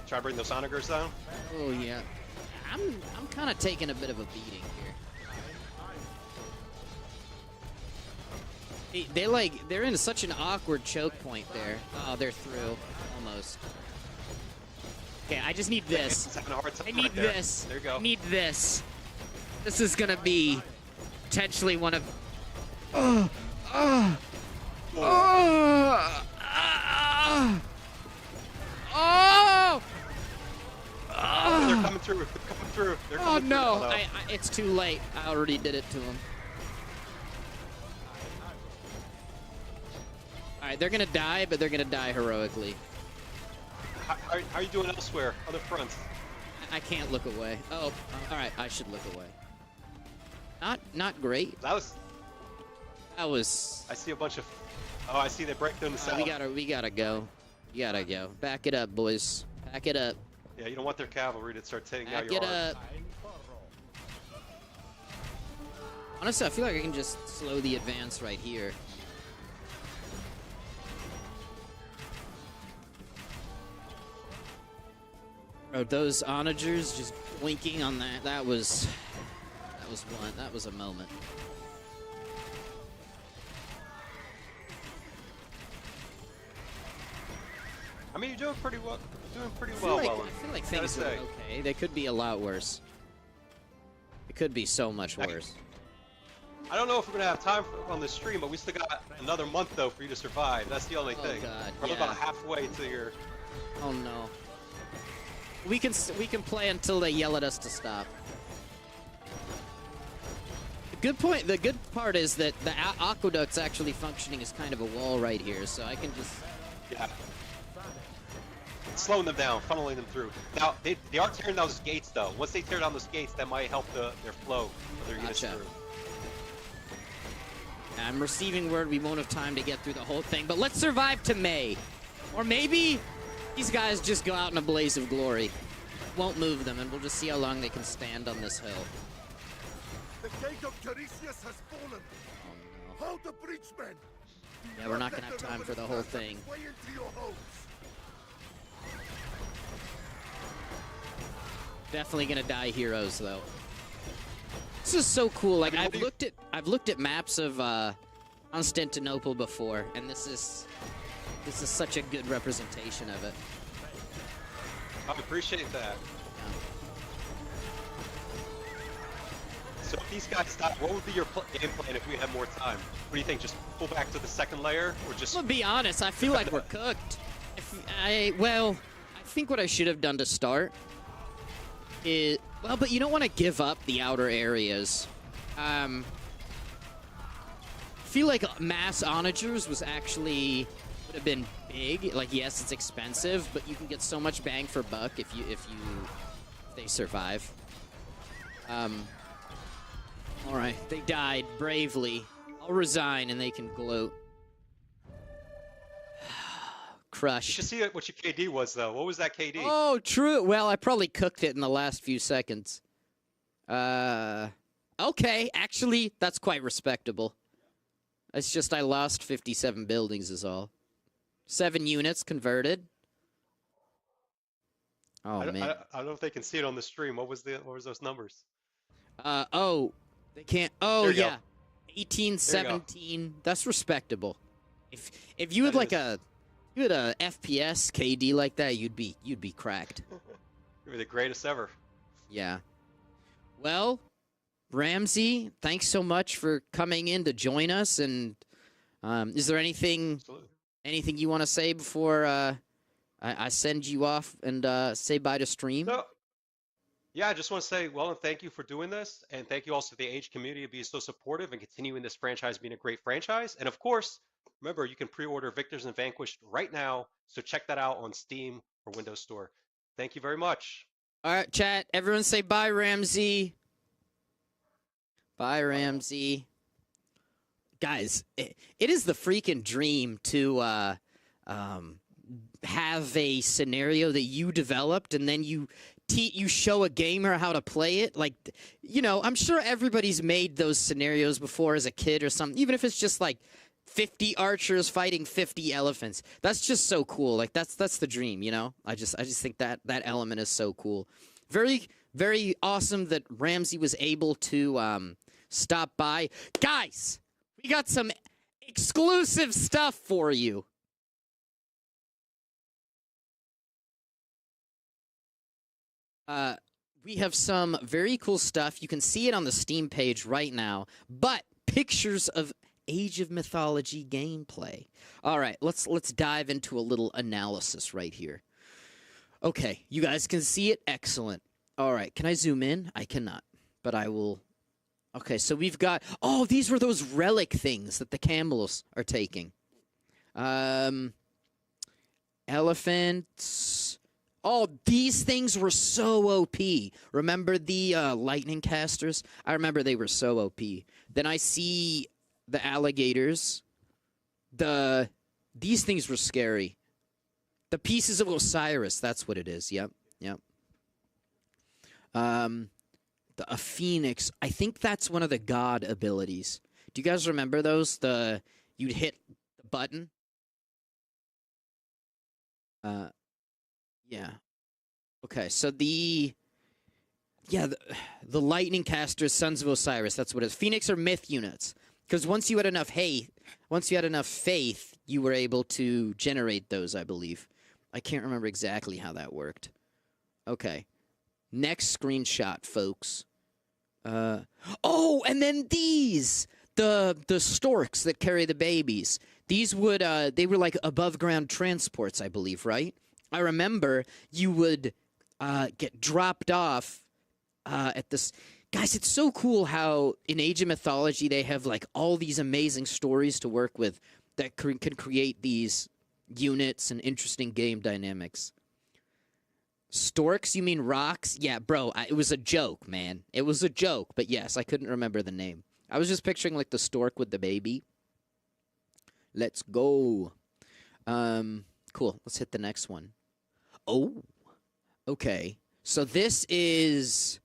Try to bring those onagers down. Oh yeah, I'm kind of taking a bit of a beating here. they're in such an awkward choke point there. Oh, they're through almost. Okay, I just need this. I need this. There you go. I need this. This is gonna be potentially one of. Oh. They're coming through. They're coming through. They're coming through. No! It's too late. I already did it to him. All right, they're gonna die, but they're gonna die heroically. How are you doing elsewhere? Other fronts? I can't look away. Oh, all right. I should look away. Not great. That was. I see a bunch of. Oh, I see they break them south. We gotta go. You gotta go. Back it up, boys. Back it up. Yeah, you don't want their cavalry to start taking out Back your it arms. up. Honestly, I feel like I can just slow the advance right here. Bro, those onagers just blinking on that. That was one. That was a moment. I mean, you're doing pretty well. I feel like things are okay. They could be a lot worse. It could be so much worse. I don't know if we're gonna have time on this stream, but we still got another month though for you to survive. That's the only thing. God, We're about halfway to your. Oh no. We can play until they yell at us to stop. The good part is that the aqueduct's actually functioning as kind of a wall right here, so I can just. Yeah. Slowing them down, funneling them through. Now they are tearing down those gates though. Once they tear down those gates, that might help their flow of their units through. I'm receiving word we won't have time to get through the whole thing, but let's survive to May. Or maybe these guys just go out in a blaze of glory. Won't move them, and we'll just see how long they can stand on this hill. The gate of Tiresias has fallen. Oh, no. Hold the breach, men. Yeah, we're not going to have time for the whole thing. Definitely going to die heroes, though. This is so cool. Like, I've looked at maps of Constantinople before, and this is such a good representation of it. I appreciate that. So if these guys stop, what would be your game plan if we had more time? What do you think? Just pull back to the second layer, or just? I'll be honest. I feel like we're cooked. I think what I should have done to start is but you don't want to give up the outer areas. I feel like mass onagers would have been big. Like, yes, it's expensive, but you can get so much bang for buck if they survive. All right, they died bravely. I'll resign, and they can gloat. Crush. You should see what your KD was, though. What was that KD? Oh, true. Well, I probably cooked it in the last few seconds. Okay, actually, that's quite respectable. It's just I lost 57 buildings is all. 7 units converted. Oh, man. I don't know if they can see it on the stream. What was those numbers? They can't. Oh, yeah. 18, 17. Go. That's respectable. If you had a FPS KD like that, you'd be cracked. You're the greatest ever. Yeah. Well, Ramsey, thanks so much for coming in to join us. And is there anything you want to say before I send you off and say bye to stream? No. Yeah, I just want to say, well, and thank you for doing this, and thank you also to the Age community being so supportive and continuing this franchise being a great franchise. And of course, remember, you can pre-order Victors and Vanquished right now, so check that out on Steam or Windows Store. Thank you very much. All right, chat. Everyone say bye, Ramsey. Bye, Ramsey. Guys, it is the freaking dream to have a scenario that you developed, and then you show a gamer how to play it. Like, I'm sure everybody's made those scenarios before as a kid or something, even if it's just like 50 archers fighting 50 elephants. That's just so cool. Like, that's the dream, I just think that element is so cool. Very, very awesome that Ramsey was able to stop by. Guys, we got some Exclusive stuff for you. We have some very cool stuff. You can see it on the Steam page right now, but pictures of Age of Mythology gameplay. All right, let's dive into a little analysis right here. Okay, you guys can see it. Excellent. All right, can I zoom in? I cannot, but I will. Okay, so we've got... Oh, these were those relic things that the camels are taking. Elephants... Oh, these things were so OP. Remember the lightning casters? I remember they were so OP. Then I see the alligators. These things were scary. The pieces of Osiris, that's what it is. Yep. A phoenix. I think that's one of the god abilities. Do you guys remember those? You'd hit the button. Yeah. Okay, so the lightning casters, Sons of Osiris, that's what it is. Phoenix are myth units. Because once you had enough faith, you were able to generate those, I believe. I can't remember exactly how that worked. Okay. Next screenshot, folks. Oh, and then these! The storks that carry the babies. These would, they were like above ground transports, I believe, right? I remember you would get dropped off at this... Guys, it's so cool how in Age of Mythology they have like all these amazing stories to work with that can create these units and interesting game dynamics. Storks, you mean rocks? Yeah, bro, it was a joke, man. It was a joke, but yes, I couldn't remember the name. I was just picturing like the stork with the baby. Let's go. Cool, let's hit the next one. Oh, okay. So this is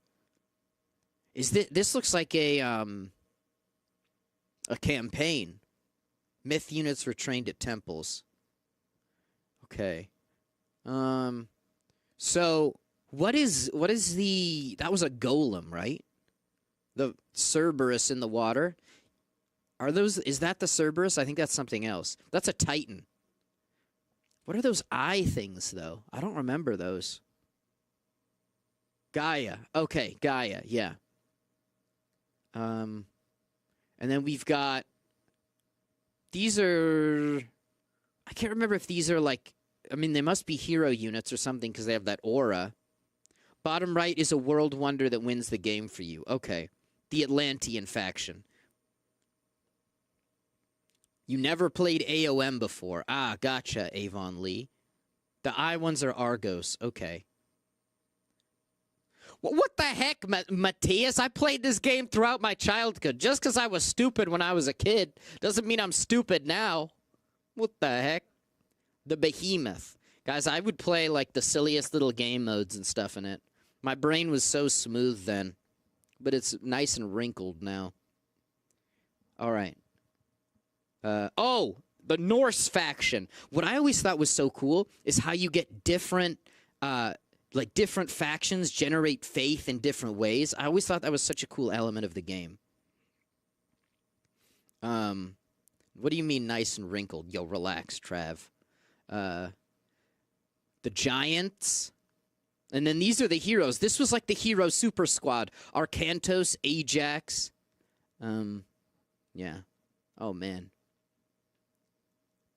this looks like a campaign. Myth units were trained at temples. Okay. So what is that was a golem, right? The Cerberus in the water. Is that the Cerberus? I think that's something else. That's a Titan. What are those eye things, though? I don't remember those. Gaia. Okay, Gaia, yeah. And then we've got... These are... I can't remember if these are like... I mean, they must be hero units or something because they have that aura. Bottom right is a world wonder that wins the game for you. Okay. The Atlantean faction. You never played AOM before. Ah, gotcha, Avon Lee. The I ones are Argos. Okay. What the heck, Matthias? I played this game throughout my childhood. Just because I was stupid when I was a kid doesn't mean I'm stupid now. What the heck? The Behemoth. Guys, I would play like the silliest little game modes and stuff in it. My brain was so smooth then. But it's nice and wrinkled now. All right. The Norse faction. What I always thought was so cool is how you get different factions generate faith in different ways. I always thought that was such a cool element of the game. What do you mean nice and wrinkled? Yo, relax, Trav. The Giants. And then these are the heroes. This was like the hero super squad. Arcantos, Ajax. Yeah. Oh, man.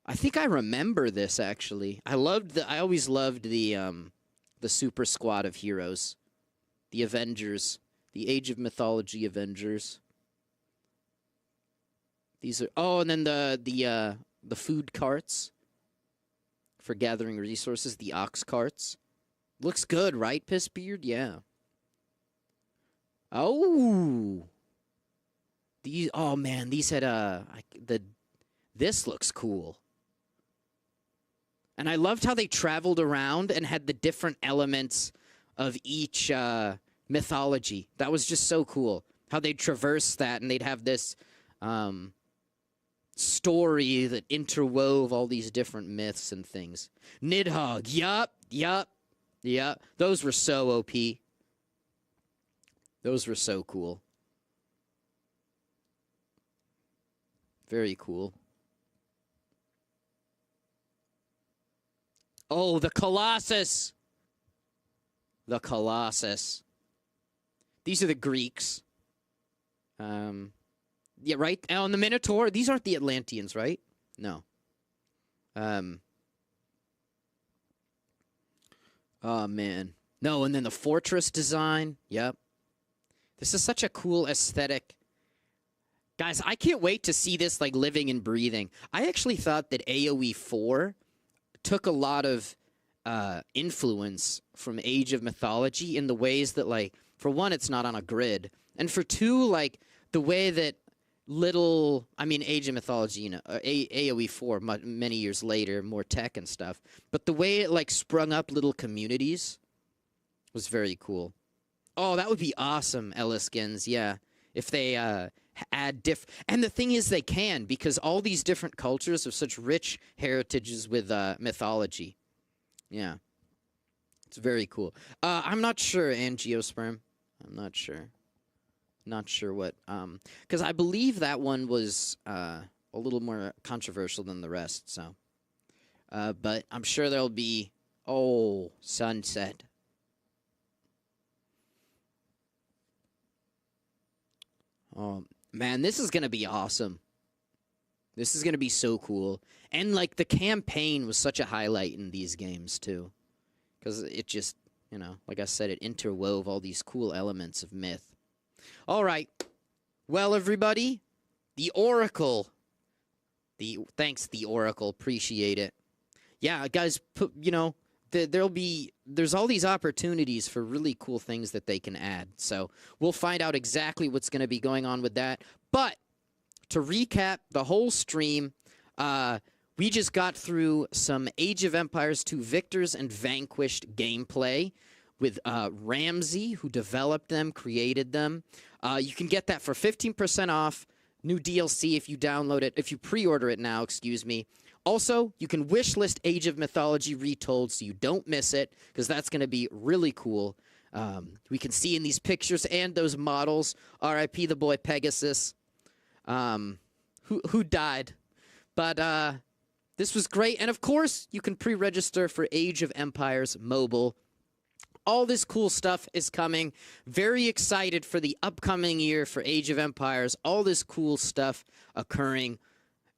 I think I remember this, actually. I always loved the super squad of heroes. The Avengers. The Age of Mythology Avengers. These are... Oh, and then the food carts. For gathering resources. The ox carts. Looks good, right, Pissbeard? Yeah. Oh! These... Oh, man, these had this looks cool. And I loved how they traveled around and had the different elements of each mythology. That was just so cool. How they'd traverse that and they'd have this story that interwove all these different myths and things. Nidhogg. Yup. Those were so OP. Those were so cool. Very cool. Oh, the Colossus. The Colossus. These are the Greeks. Yeah, right? Oh, and the Minotaur. These aren't the Atlanteans, right? No. Oh, man. No, and then the fortress design. Yep. This is such a cool aesthetic. Guys, I can't wait to see this, like, living and breathing. I actually thought that AoE 4 took a lot of influence from Age of Mythology in the ways that, like, for one, it's not on a grid. And for two, like, the way that Age of Mythology, you know, AoE 4 many years later, more tech and stuff. But the way it, like, sprung up little communities was very cool. Oh, that would be awesome, Elliskins, yeah. If they add and the thing is they can, because all these different cultures have such rich heritages with mythology. Yeah. It's very cool. I'm not sure, Angiosperm. I'm not sure. Not sure what, because I believe that one was a little more controversial than the rest, so. But I'm sure there'll be, sunset. Oh, man, this is going to be awesome. This is going to be so cool. And, like, the campaign was such a highlight in these games, too. Because it just, you know, like I said, it interwove all these cool elements of myth. All right. Well, everybody, the Oracle. Thanks, the Oracle. Appreciate it. Yeah, guys, there's all these opportunities for really cool things that they can add. So we'll find out exactly what's going to be going on with that. But to recap the whole stream, we just got through some Age of Empires 2 Victors and Vanquished gameplay with Ramsey, who developed them, created them. You can get that for 15% off. New DLC if you download it, if you pre-order it now, excuse me. Also, you can wishlist Age of Mythology Retold so you don't miss it, because that's going to be really cool. We can see in these pictures and those models, R.I.P. the boy Pegasus, who died. But this was great. And, of course, you can pre-register for Age of Empires Mobile. All this cool stuff is coming. Very excited for the upcoming year for Age of Empires. All this cool stuff occurring.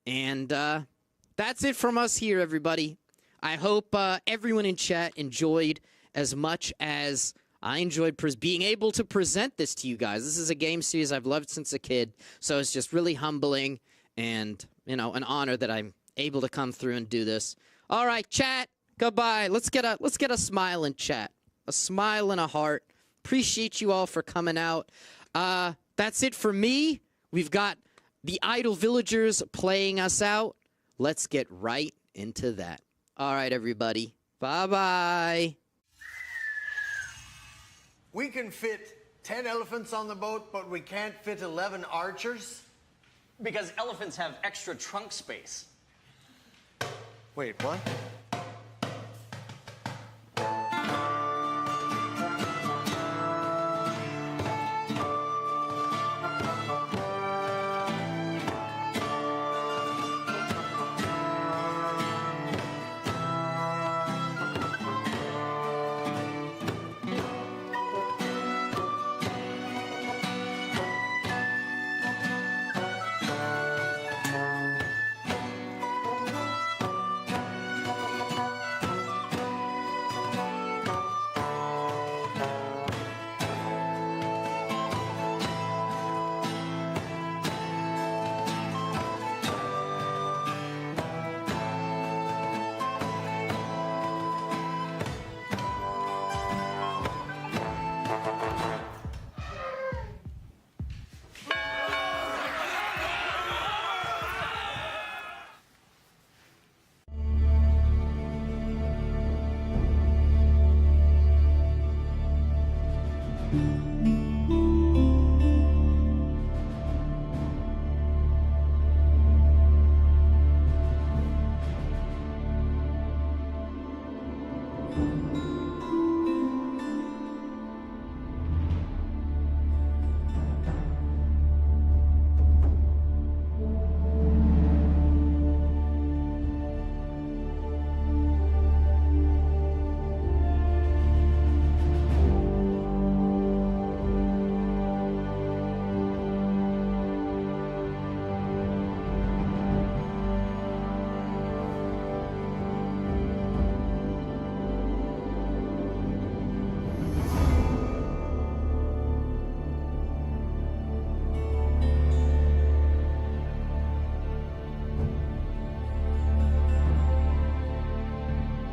And that's it from us here, everybody. I hope everyone in chat enjoyed as much as I enjoyed being able to present this to you guys. This is a game series I've loved since a kid, so it's just really humbling and, you know, an honor that I'm able to come through and do this. All right, chat, goodbye. Let's get a smile in chat. A smile and a heart. Appreciate you all for coming out. That's it for me. We've got the idle villagers playing us out. Let's get right into that. All right, everybody. Bye-bye. We can fit 10 elephants on the boat, but we can't fit 11 archers? Because elephants have extra trunk space. Wait, what?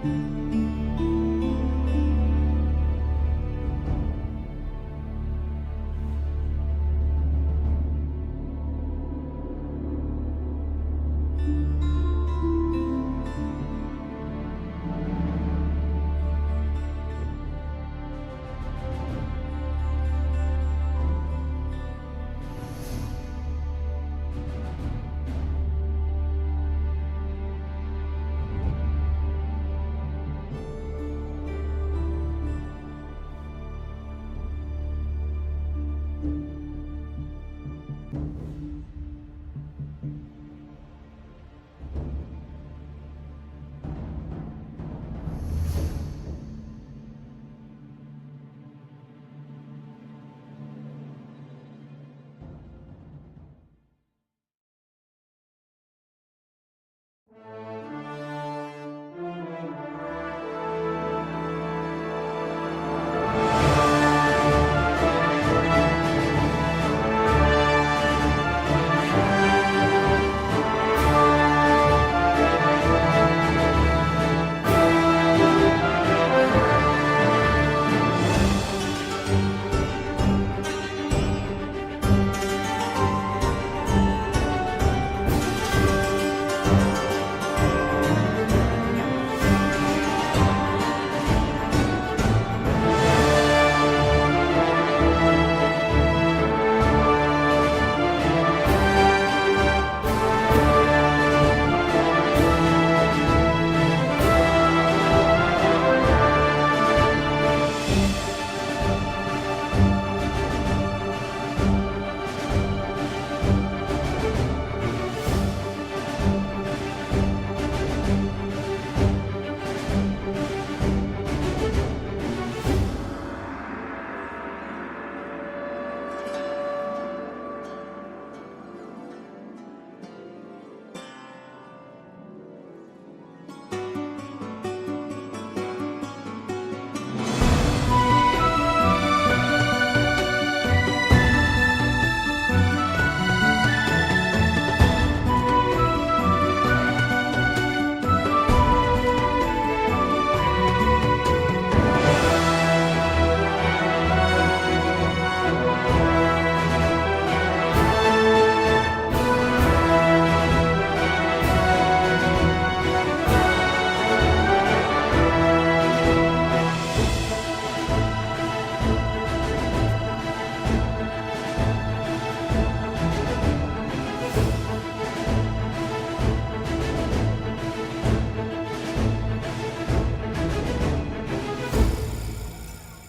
you.